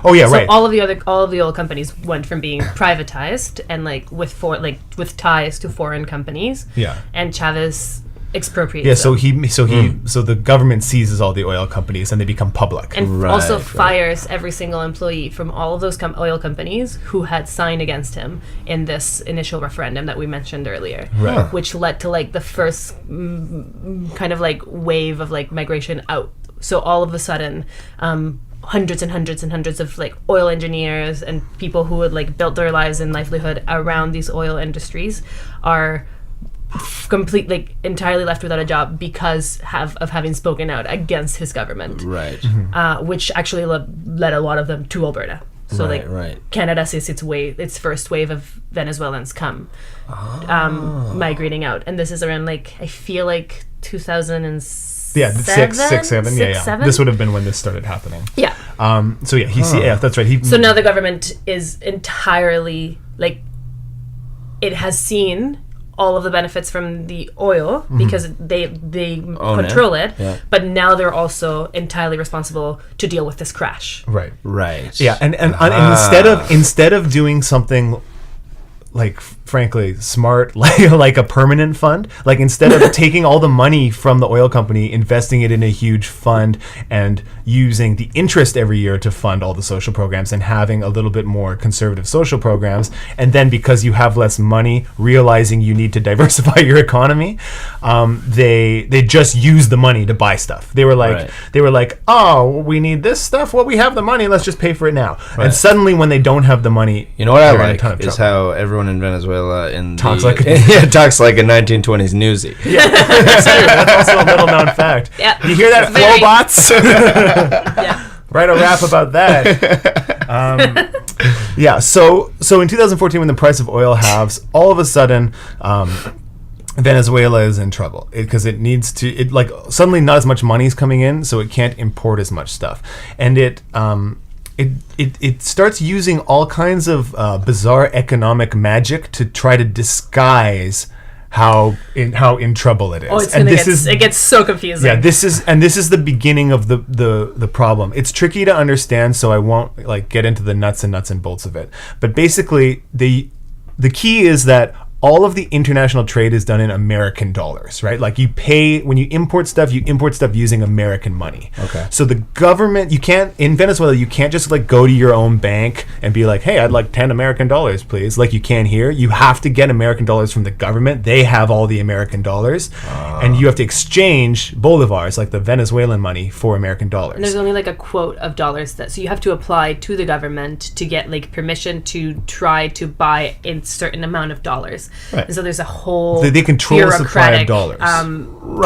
Oh yeah, So right. all of the oil companies went from being privatized and with ties to foreign companies. Yeah. And Chavez expropriates. Yeah, them. so the government seizes all the oil companies and they become public. And also fires every single employee from all of those oil companies who had signed against him in this initial referendum that we mentioned earlier, Right. which led to like the first kind of like wave of like migration out. So all of a sudden, hundreds and hundreds and hundreds of like oil engineers and people who had like built their lives and livelihood around these oil industries are completely entirely left without a job because of having spoken out against his government, Right. which actually led a lot of them to Alberta. So Canada sees its first wave of Venezuelans come migrating out, and this is around like I feel like 2006. Yeah, six, seven. Seven? This would have been when this started happening. Yeah. That's right. So now the government is entirely like it has seen all of the benefits from the oil because they control it, but now they're also entirely responsible to deal with this crash. Right. Yeah, and instead of doing something like frankly smart, like a permanent fund, like instead of taking all the money from the oil company, investing it in a huge fund and using the interest every year to fund all the social programs and having a little bit more conservative social programs, and then because you have less money, realizing you need to diversify your economy, they just use the money to buy stuff. They were like, oh, we need this stuff. Well, we have the money. Let's just pay for it now. Right. And suddenly, when they don't have the money, you know what I like is how everyone everyone in Venezuela Talks talks like a 1920s newsie. Yeah, that's true. That's also a little known fact. Yeah. You hear that, Very- Flowbots? Yeah. Write a rap about that. Yeah. So in 2014, when the price of oil halves, all of a sudden, Venezuela is in trouble because it needs to. It like suddenly not as much money is coming in, so it can't import as much stuff, and it starts using all kinds of bizarre economic magic to try to disguise how in trouble it is. Oh, it's and gonna this it gets so confusing. yeah, this is the beginning of the problem. It's tricky to understand, so I won't like get into the nuts and bolts of it. But basically, the key is that all of the international trade is done in American dollars, right? Like you pay when you import stuff using American money. Okay. So the government, in Venezuela, you can't just like go to your own bank and be like, hey, I'd like 10 American dollars, please. Like you can here. You have to get American dollars from the government. They have all the American dollars. And you have to exchange bolivars, like the Venezuelan money, for American dollars. And there's only like a quote of dollars so you have to apply to the government to get like permission to try to buy a certain amount of dollars. Right. And so there's a whole They control the supply of bureaucratic, dollars.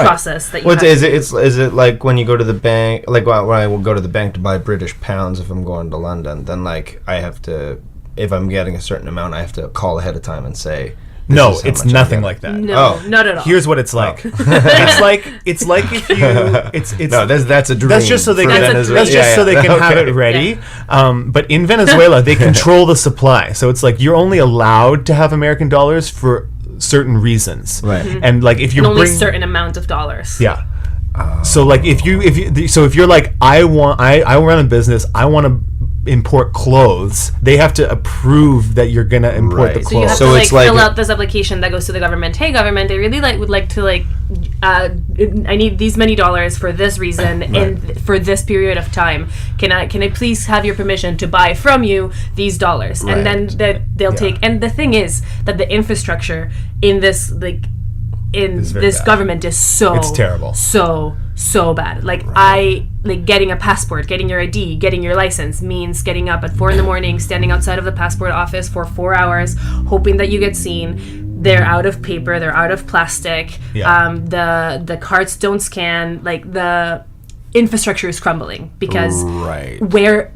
process that you What have is it? Is it like when you go to the bank? Like when I will go to the bank to buy British pounds if I'm going to London, then like I have to, if I'm getting a certain amount, I have to call ahead of time and say. No, this is how it's much I'm nothing getting. like that. No, not at all. Here's what it's like. It's like if you it's No, that's a dream. that's just so they for can Venezuela. that's just so they can have Okay. it ready. But in Venezuela, they control the supply. So it's like you're only allowed to have American dollars for certain reasons. Right. And like if and you're only a certain amount of dollars. yeah. So like if you're like I run a business, I want to import clothes, they have to approve that you're gonna import the Right. So you clothes. have So to it's like fill like out this application that goes to the government. Hey, government, I really would like to I need these many dollars for this reason and for this period of time. Can I please have your permission to buy from you these dollars? Right. And then they'll take. And the thing is that the infrastructure in this It's very this bad. government is so It's terrible. so bad. Like getting a passport, getting your ID, getting your license means getting up at 4 a.m, standing outside of the passport office for 4 hours, hoping that you get seen. They're out of paper, they're out of plastic. Yeah. The cards don't scan. Like the infrastructure is crumbling because Right.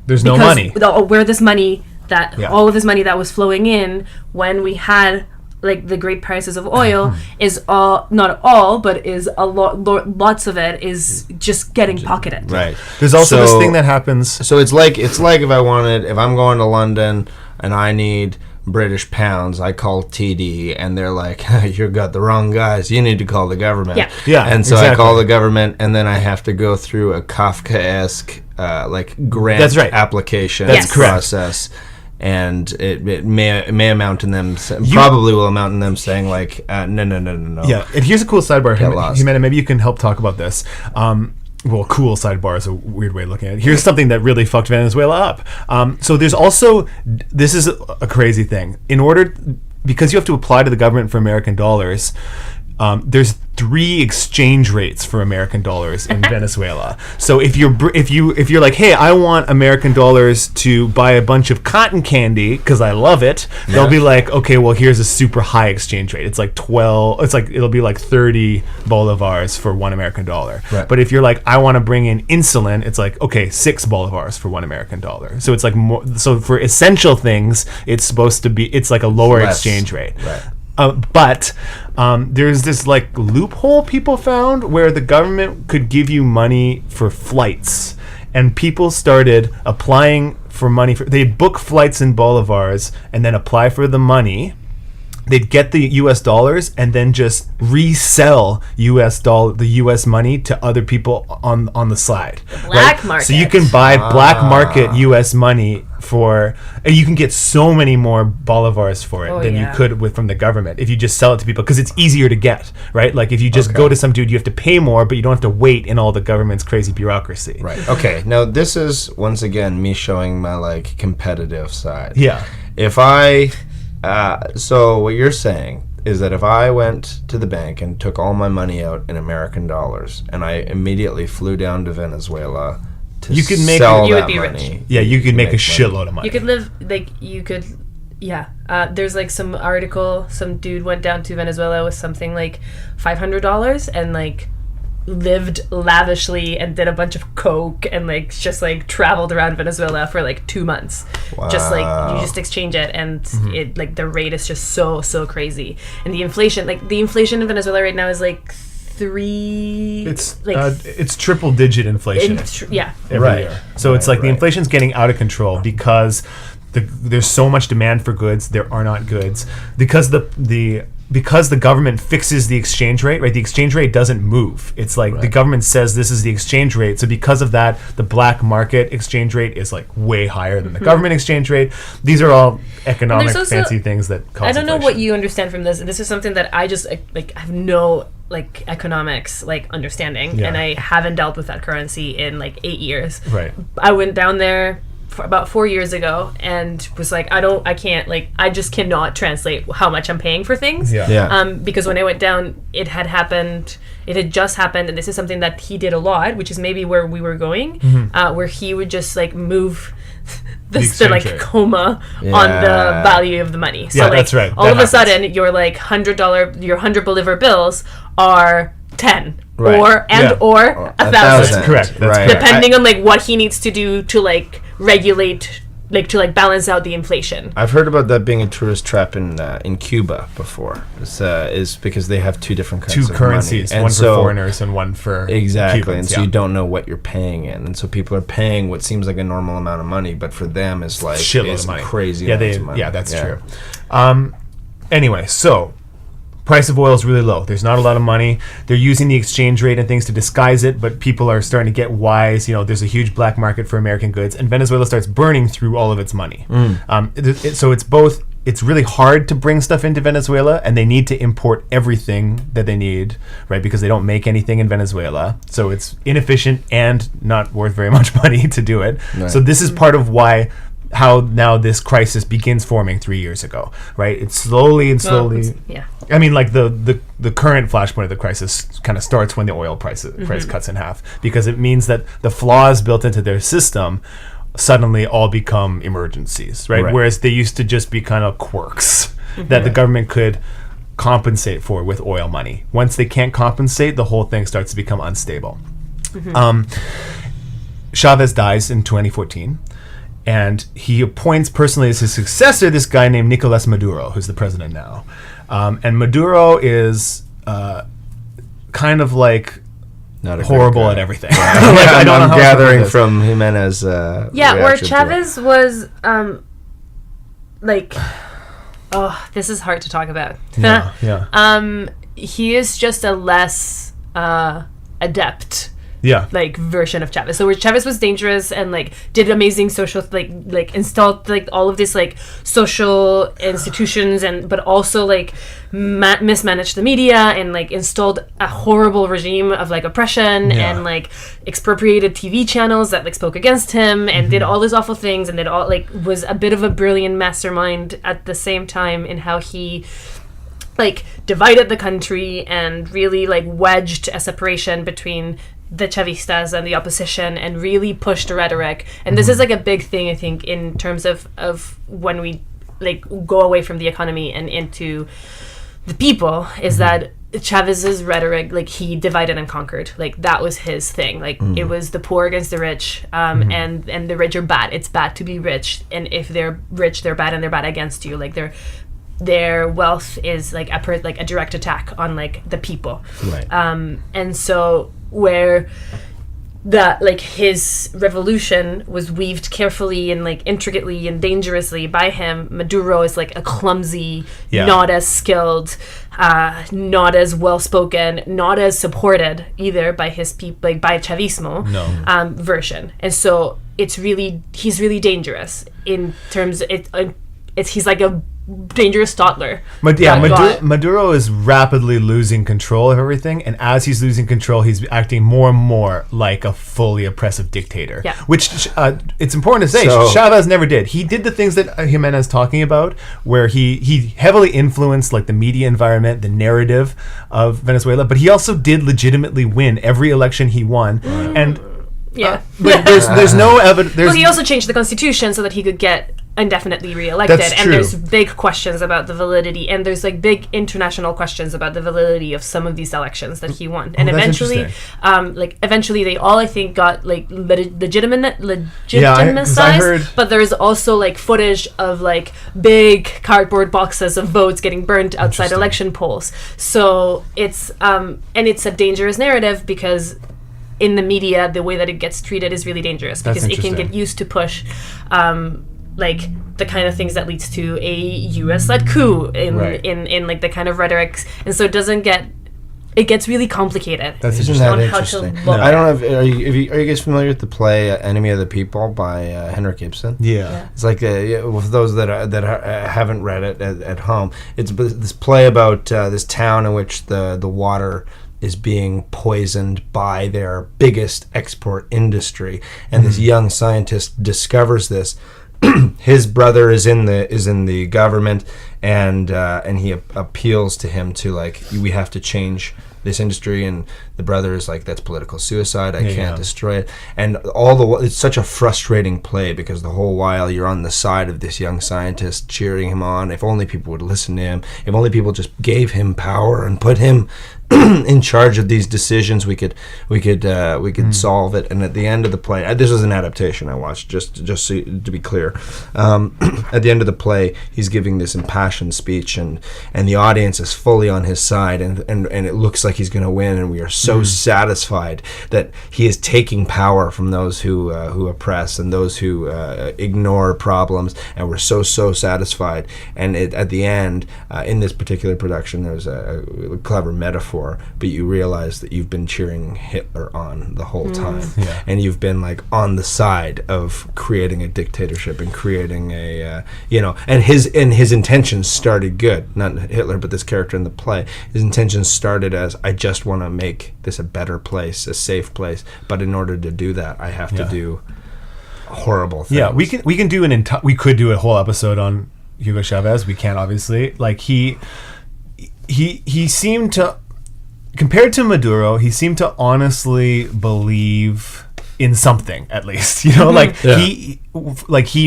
There's no money. Where this money that Yeah. all of this money that was flowing in when we had like the great prices of oil is all not all but is a lot lots of it is just getting pocketed. Right. There's also this So- thing that happens. So it's like if I'm going to London and I need British pounds, I call TD and they're like, you got the wrong guys. You need to call the government. Yeah. Yeah, And so exactly. I call the government and then I have to go through a Kafkaesque grant That's right. application That's correct. process. And it may amount in them probably will amount in them saying like no. Yeah, and here's a cool sidebar. Get lost. Ximena, maybe you can help talk about this. Well, cool sidebar is a weird way of looking at it. Here's something that really fucked Venezuela up. So there's also, this is a crazy thing. Because you have to apply to the government for American dollars, there's 3 exchange rates for American dollars in Venezuela. So if you're like, hey, I want American dollars to buy a bunch of cotton candy because I love it, they'll be like, okay, well here's a super high exchange rate. It's like it'll be like 30 bolivars for $1 American dollar. Right. But if you're like, I want to bring in insulin, it's like, okay, 6 bolivars for $1 American dollar. So it's like more. So for essential things, it's like a lower Less. exchange rate. Right. But there's this like loophole people found where the government could give you money for flights, and people started applying for money. They'd book flights in bolivars and then apply for the money. They'd get the U.S. dollars and then just resell the U.S. money to other people on the side. Black market. So you can buy black market U.S. money and you can get so many more bolivars for it than you could from the government if you just sell it to people, because it's easier to get, right? Like if you just go to some dude, you have to pay more, but you don't have to wait in all the government's crazy bureaucracy. Right. Okay. Now this is once again me showing my like competitive side. Yeah. If I so what you're saying is that if I went to the bank and took all my money out in American dollars and I immediately flew down to Venezuela to You could make- sell You would that be money, rich. Yeah, you could make a money. shitload of money. You could live like you could Yeah. There's like some article, some dude went down to Venezuela with something like $500 and like lived lavishly and did a bunch of coke and like just like traveled around Venezuela for like 2 months. Wow. Just like you just exchange it and it like the rate is just so crazy. And the inflation in Venezuela right now is like it's triple digit inflation every year. So it's like the inflation's getting out of control because there's so much demand for goods, there are not goods. Because the government fixes the exchange rate, right? The exchange rate doesn't move. It's like the government says this is the exchange rate. So because of that, the black market exchange rate is like way higher than the government exchange rate. These are all economic fancy things that cause I don't know inflation. what you understand from this. This is something that I just like have no like economics like understanding, and I haven't dealt with that currency in like 8 years. Right. I went down there for about 4 years ago and was like, I just cannot translate how much I'm paying for things. Because when I went down, it had just happened, and this is something that he did a lot, which is maybe where we were going, where he would just like move the like coma on the value of the money. So like that's right. all of a sudden your like $100 Bolivar bills are 10 or 1,000. That's correct. Depending on like what he needs to do to like regulate, like to like balance out the inflation. I've heard about that being a tourist trap in Cuba before. Is because they have two different kinds of currencies, money. One for foreigners and one for Cubans, and so you don't know what you're paying in, and so people are paying what seems like a normal amount of money, but for them is like shitload of money. Crazy. Amounts of money. Yeah, that's true. Anyway, so price of oil is really low. There's not a lot of money. They're using the exchange rate and things to disguise it, but people are starting to get wise. You know, there's a huge black market for American goods, and Venezuela starts burning through all of its money. So it's really hard to bring stuff into Venezuela, and they need to import everything that they need, right? Because they don't make anything in Venezuela. So it's inefficient and not worth very much money to do it. Right. So this is part of how now this crisis begins forming 3 years ago, right? It's slowly. I mean, like the current flashpoint of the crisis kind of starts when the oil price cuts in half, because it means that the flaws built into their system suddenly all become emergencies, right? Whereas they used to just be kind of quirks that the government could compensate for with oil money. Once they can't compensate, the whole thing starts to become unstable. Chavez dies in 2014. And he appoints personally as his successor this guy named Nicolas Maduro, who's the president now. And Maduro is kind of like horrible at everything. I don't know. I'm gathering from Ximena's where Chavez was like, oh, this is hard to talk about. He is just a less adept like version of Chavez. So where Chavez was dangerous and like did amazing social like installed like all of these like social institutions, and but also like mismanaged the media and like installed a horrible regime of like oppression and like expropriated TV channels that like spoke against him and did all these awful things, and did all like was a bit of a brilliant mastermind at the same time in how he like divided the country and really like wedged a separation between the Chavistas and the opposition and really pushed the rhetoric. And this is like a big thing, I think, in terms of when we like go away from the economy and into the people, is that Chavez's rhetoric, like he divided and conquered. Like that was his thing. Like it was the poor against the rich, and the rich are bad. It's bad to be rich, and if they're rich, they're bad, and they're bad against you. Like their wealth is like a direct attack on like the people. Right. And so where that like his revolution was weaved carefully and like intricately and dangerously by him, Maduro is like a clumsy, not as skilled, not as well spoken, not as supported either by his people, like by Chavismo version. And so he's really dangerous in terms he's like a dangerous toddler. Maduro is rapidly losing control of everything, and as he's losing control, he's acting more and more like a fully oppressive dictator. Which it's important to say, Chavez never did. He did the things that Ximena is talking about, where he heavily influenced like the media environment, the narrative of Venezuela, but he also did legitimately win every election he won. And but there's no evidence. Well, he also changed the constitution so that he could get indefinitely reelected. That's and true. there's big questions about the validity, and there's like big international questions about the validity of some of these elections that he won. And that's eventually they all, I think, got like legitimized, I heard- but there's also like footage of like big cardboard boxes of votes getting burnt outside Interesting. election polls. So it's and it's a dangerous narrative because in the media, the way that it gets treated is really dangerous because it can get used to push like the kind of things that leads to a US-led coup in like the kind of rhetorics, and so it gets really complicated. That's Isn't interesting. that on how to interesting? look I don't know. Are you guys familiar with the play "Enemy of the People" by Henrik Ibsen? Yeah. It's like for those that haven't read it at home, it's this play about this town in which the water is being poisoned by their biggest export industry, and this young scientist discovers this. His brother is in the government, and he appeals to him to like, we have to change this industry, and the brother is like, that's political suicide. I can't destroy it. And it's such a frustrating play because the whole while you're on the side of this young scientist, cheering him on. If only people would listen to him. If only people just gave him power and put him in charge of these decisions, we could solve it. And at the end of the play, this was an adaptation I watched, just so, to be clear. At the end of the play, he's giving this impassioned speech, and the audience is fully on his side, and it looks like he's going to win, and we are so satisfied that he is taking power from those who oppress and those who ignore problems, and we're so satisfied. And at the end, in this particular production, there's a clever metaphor, but you realize that you've been cheering Hitler on the whole time, and you've been like on the side of creating a dictatorship and creating a and his intentions started good, not Hitler but this character in the play. His intentions started as, I just want to make this a better place, a safe place, but in order to do that I have to do horrible things. Yeah, we can do we could do a whole episode on Hugo Chavez. We can't, obviously. Like he seemed to, compared to Maduro, he seemed to honestly believe in something, at least. He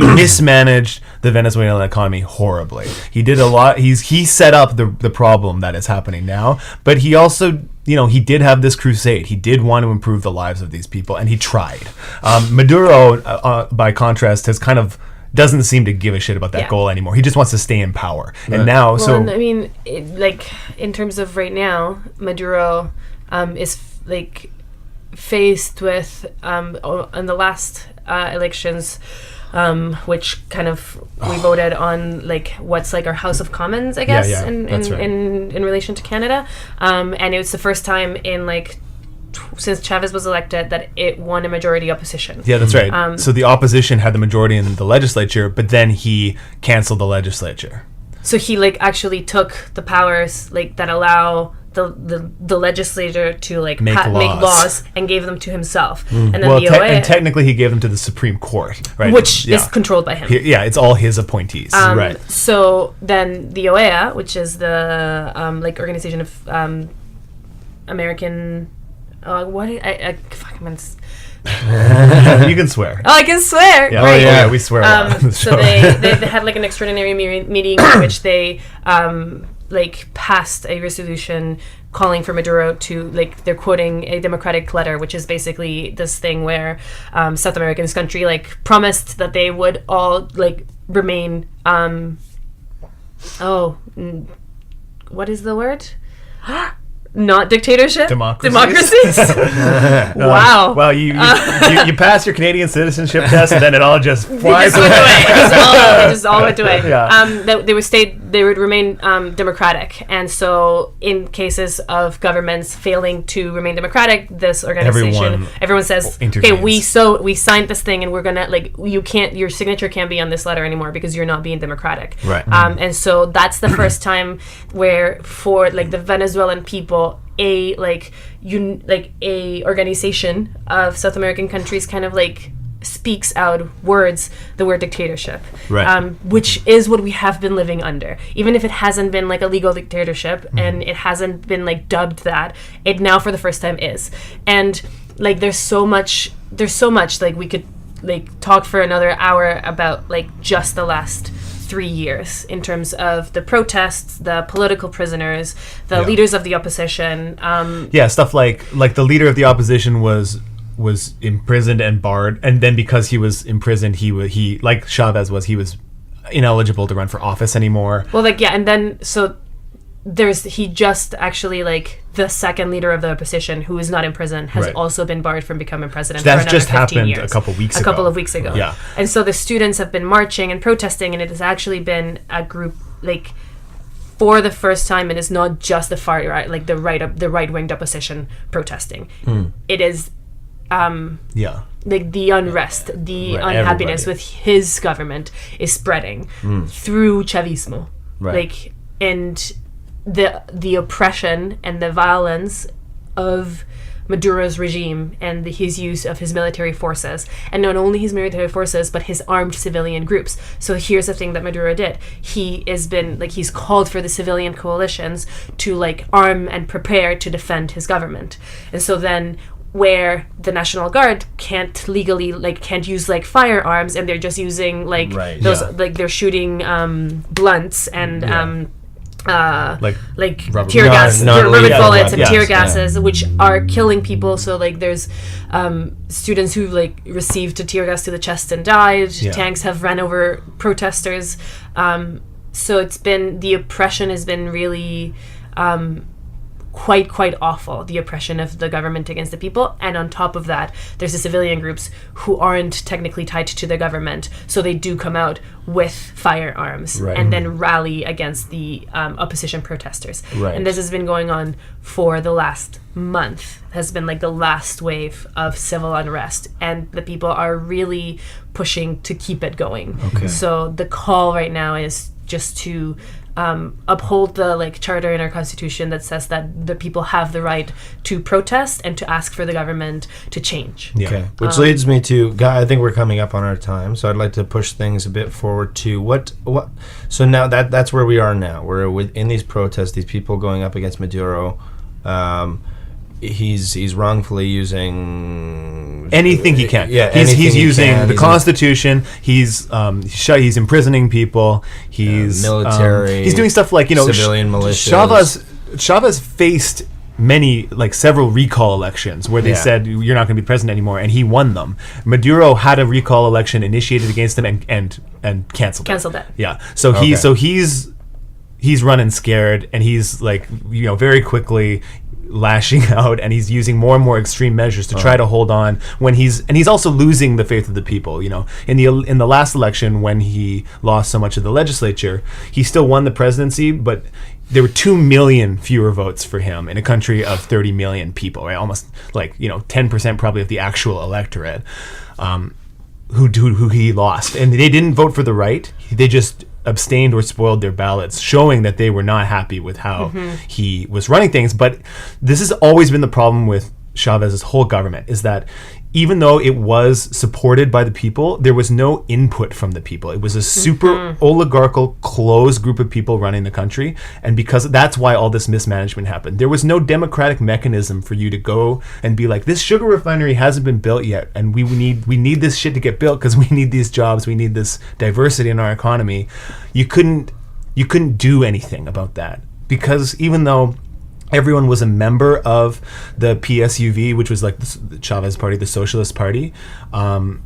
mismanaged the Venezuelan economy horribly. He did a lot. He set up the problem that is happening now, but he also, he did have this crusade. He did want to improve the lives of these people, and he tried. Maduro, by contrast, has kind of doesn't seem to give a shit about that goal anymore. He just wants to stay in power. Right. And now, and I mean, in terms of right now, Maduro is faced with in the last elections, which kind of we voted on what's our House of Commons, I guess, in relation to Canada, and it was the first time in since Chavez was elected that it won a majority opposition. Yeah, that's right. So the opposition had the majority in the legislature, but then he canceled the legislature. So he actually took the powers that allow the legislature to make laws and gave them to himself. And then the OEA, and technically he gave them to the Supreme Court, right? Which is controlled by him. It's all his appointees, right? So then the OEA, which is the Organization of American. You can swear. Oh, I can swear. Yeah. Right. Oh yeah, we swear a lot. So they had an extraordinary meeting in which they passed a resolution calling for Maduro to they're quoting a democratic letter, which is basically this thing where South American's country promised that they would all remain what is the word? Not dictatorship. Democracies. Wow. Well, you pass your Canadian citizenship test, and then it all just flies away. It just all went away. Yeah. They would remain democratic, and so in cases of governments failing to remain democratic, this organization, everyone says, okay, we signed this thing, and we're gonna your signature can't be on this letter anymore because you're not being democratic. Right. And so that's the first time where for the Venezuelan people, a organization of South American countries kind of speaks out the word dictatorship, right. Which is what we have been living under, even if it hasn't been a legal dictatorship and it hasn't been dubbed that, it now for the first time is. And there's so much we could like talk for another hour about like just the last 3 years in terms of the protests, the political prisoners, the leaders of the opposition. Stuff like the leader of the opposition was imprisoned and barred, and then because he was imprisoned, he like Chavez was, he was ineligible to run for office anymore. Well, like and then so he just actually like the second leader of the opposition who is not in prison has also been barred from becoming president. So that's for just 15 happened years. a couple of weeks ago. Yeah, and so the students have been marching and protesting, and it has actually been a group like for the first time. It is not just the far right, like the right-winged opposition protesting. It is like the unrest, the unhappiness with his government is spreading through Chavismo, like and the oppression and the violence of Maduro's regime and his use of his military forces, and not only his military forces but his armed civilian groups. So here's the thing that Maduro did: he's called for the civilian coalitions to like arm and prepare to defend his government. And so then where the National Guard can't legally can't use like firearms, and they're just using like they're shooting blunts and tear gas, rubber bullets and tear gases, which are killing people. So like there's students who like received a tear gas to the chest and died. Tanks have ran over protesters. So it's been, the oppression has been really quite awful, the oppression of the government against the people. And on top of that, there's the civilian groups who aren't technically tied to the government, so they do come out with firearms and then rally against the opposition protesters. And this has been going on for the last month, has been like the last wave of civil unrest, and the people are really pushing to keep it going. So the call right now is just to uphold the like charter in our constitution that says that the people have the right to protest and to ask for the government to change. Okay, which leads me to, I think we're coming up on our time, so I'd like to push things a bit forward to what. So now that's where we are now. We're within these protests, these people going up against Maduro. He's wrongfully using anything he can. He's using the Constitution. He's imprisoning people. He's military. He's doing stuff like civilian militias. Chavez faced several recall elections where they said you're not going to be president anymore, and he won them. Maduro had a recall election initiated against him and canceled it. Yeah. So he's running scared, and he's very quickly lashing out, and he's using more and more extreme measures to try to hold on and he's also losing the faith of the people. In the last election, when he lost so much of the legislature, he still won the presidency, but there were 2 million fewer votes for him in a country of 30 million people, right? Almost 10% probably of the actual electorate who he lost, and they didn't vote for the right. They just abstained or spoiled their ballots, showing that they were not happy with how he was running things. But this has always been the problem with Chavez's whole government, is that even though it was supported by the people, there was no input from the people. It was a super oligarchical, closed group of people running the country, and because that's why all this mismanagement happened. There was no democratic mechanism for you to go and be like, this sugar refinery hasn't been built yet, and we need this shit to get built because we need these jobs, we need this diversity in our economy. You couldn't do anything about that, because even though everyone was a member of the PSUV, which was like the Chavez Party, the Socialist Party, the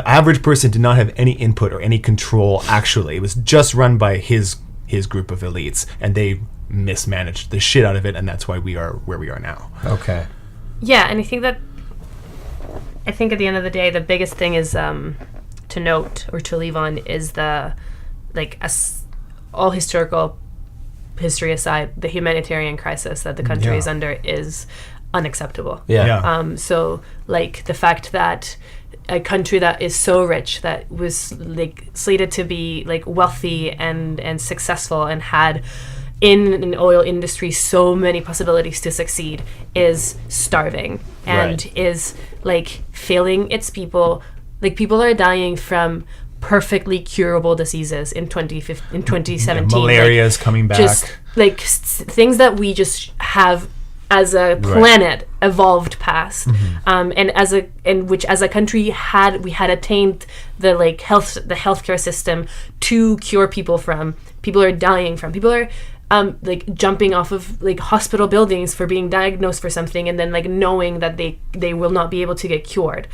average person did not have any input or any control. Actually, it was just run by his group of elites, and they mismanaged the shit out of it, and that's why we are where we are now. Okay. Yeah, and I think at the end of the day, the biggest thing is to note or to leave on is all history aside, the humanitarian crisis that the country is under is unacceptable. So the fact that a country that is so rich, that was slated to be wealthy and successful, and had in an oil industry so many possibilities to succeed, is starving and is failing its people. People are dying from perfectly curable diseases in 2017. Malaria is coming back. Just things that we just have as a planet evolved past, and which as a country we had attained the healthcare system to cure people from. People are dying from. People are jumping off of hospital buildings for being diagnosed for something, and then knowing that they will not be able to get cured.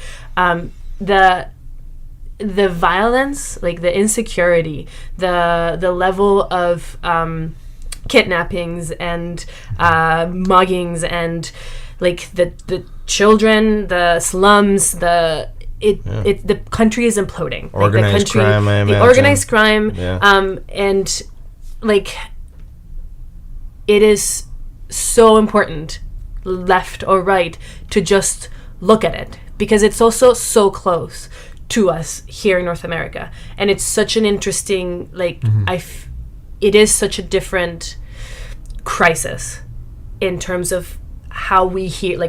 The violence, the insecurity, the level of kidnappings and muggings, and the children, the slums, the country is imploding. Organized crime, I imagine. The organized crime, Yeah. and it is so important, left or right, to just look at it, because it's also so close to us here in North America, and it's such an interesting it is such a different crisis in terms of how we hear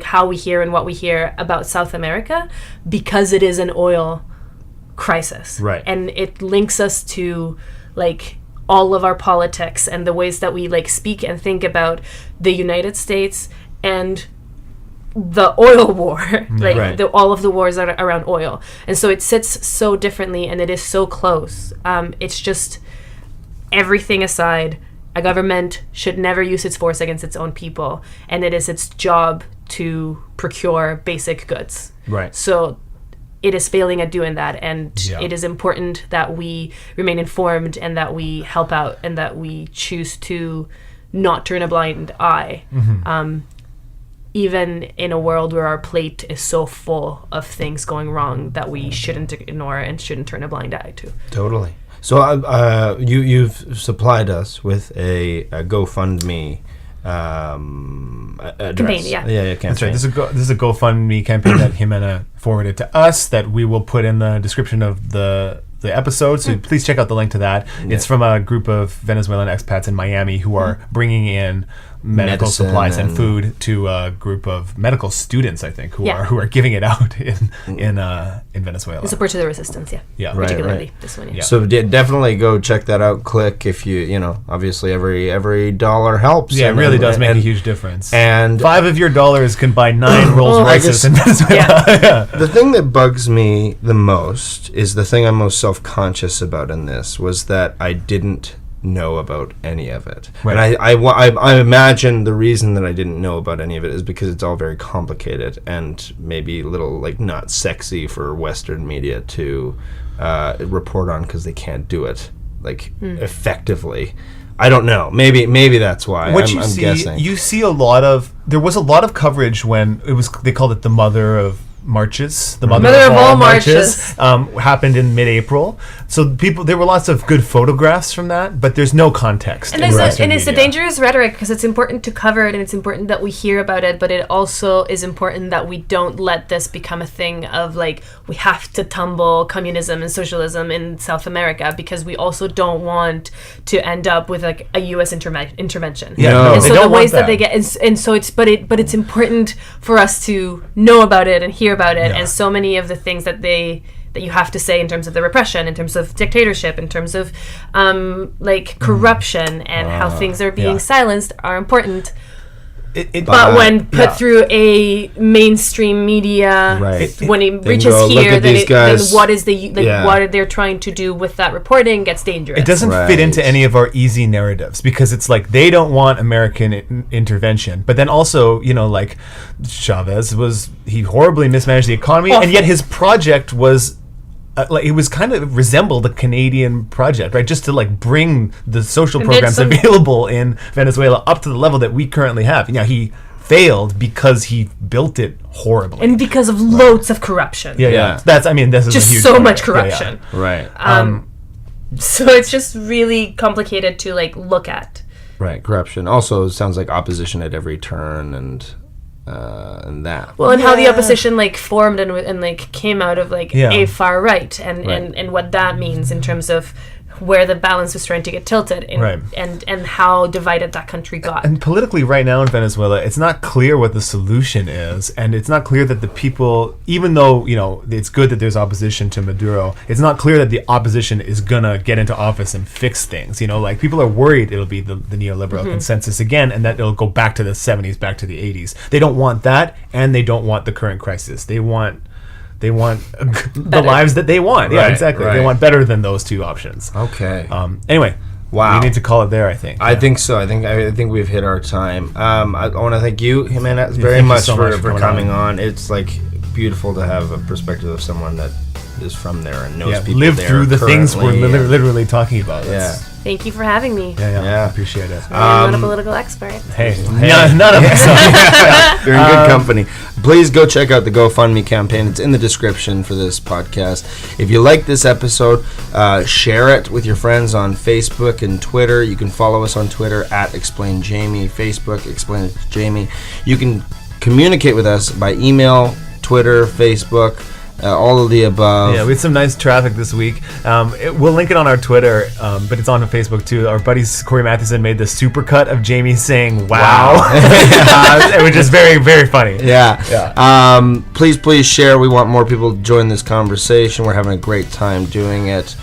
and what we hear about South America, because it is an oil crisis, right? And it links us to all of our politics and the ways that we speak and think about the United States and the oil war, all of the wars are around oil, and so it sits so differently, and it is so close. It's just, everything aside, a government should never use its force against its own people, and it is its job to procure basic goods. Right. So it is failing at doing that, and it is important that we remain informed, and that we help out, and that we choose to not turn a blind eye. Even in a world where our plate is so full of things going wrong that we shouldn't ignore and shouldn't turn a blind eye to. Totally. So you've supplied us with a GoFundMe address. Campaign, yeah. Yeah, campaign. That's right. This is a GoFundMe campaign that Ximena forwarded to us that we will put in the description of the episode. So please check out the link to that. Yeah. It's from a group of Venezuelan expats in Miami who are bringing in medical Medicine supplies and food to a group of medical students, I think, who Yeah. are giving it out in Venezuela. In support to the resistance, Yeah. particularly this one. Yeah. So definitely go check that out. Click if you obviously every dollar helps. Yeah, it and- really does make and- a huge difference. And 5 of your dollars can buy 9 Rolls I Royces just- in Venezuela. Yeah. The thing that bugs me the most is the thing I'm most self-conscious about in this was that I didn't know about any of it. Right. And I imagine the reason that I didn't know about any of it is because it's all very complicated and maybe a little not sexy for Western media to report on because they can't do it effectively. I don't know. Maybe that's why. What I'm guessing. You see there was a lot of coverage when they called it the Mother of Marches. The Mother of all Marches happened in mid-April. So there were lots of good photographs from that, but there's no context. And, it's a dangerous rhetoric because it's important to cover it and it's important that we hear about it, but it also is important that we don't let this become a thing of we have to tumble communism and socialism in South America, because we also don't want to end up with a U.S. intervention. Yeah, No. And they so don't the ways want that they get, and so it's important for us to know about it and hear about it, Yeah. and so many of the things that you have to say in terms of the repression, in terms of dictatorship, in terms of corruption, and how things are being silenced are important. But when put through a mainstream media, Right. when it Then reaches go, "Look here, at then, these guys." what is the Yeah. what are they trying to do with that reporting gets dangerous. It doesn't Right. fit into any of our easy narratives because it's they don't want American intervention. But then also, Chavez he horribly mismanaged the economy, and yet his project was it was kind of resembled a Canadian project, right? Just to bring the social programs available in Venezuela up to the level that we currently have. He failed because he built it horribly, and because of loads of corruption. Yeah. This is Just a huge so part. much Yeah, corruption. Right. So it's just really complicated to look at. Right. Corruption. Also, it sounds like opposition at every turn and that. Well, and how the opposition formed and came out of Yeah. a far right, and, Right. and what that means in terms of where the balance was trying to get tilted Right. and how divided that country got. And politically right now in Venezuela, it's not clear what the solution is, and it's not clear that the people, even though, it's good that there's opposition to Maduro, it's not clear that the opposition is gonna get into office and fix things. Like people are worried it'll be the neoliberal consensus again, and that it'll go back to the 70s, back to the 80s. They don't want that, and they don't want the current crisis. They want the lives that they want. Yeah, Right, exactly. right. They want better than those two options. Okay. Anyway, Wow. we need to call it there, I think. I think so. I think we've hit our time. I want to thank you, Ximena, very thank you much so for much for coming on. It's like beautiful to have a perspective of someone that is from there and knows people live there through the things we're currently, and- literally talking about. Yeah. Thank you for having me. Yeah. Appreciate it. I'm not a political expert. Hey, none of us. You're in good company. Please go check out the GoFundMe campaign. It's in the description for this podcast. If you like this episode, share it with your friends on Facebook and Twitter. You can follow us on Twitter at ExplainJamie, Facebook, ExplainJamie. You can communicate with us by email, Twitter, Facebook, all of the above. Yeah, we had some nice traffic this week. We'll link it on our Twitter, but it's on Facebook too. Our buddy Corey Mathewson made the supercut of Jamie saying "Wow," which is very, very funny. Yeah. Please share. We want more people to join this conversation. We're having a great time doing it.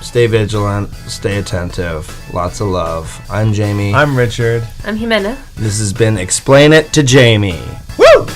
Stay vigilant. Stay attentive. Lots of love. I'm Jamie. I'm Richard. I'm Ximena. This has been Explain It to Jamie. Woo!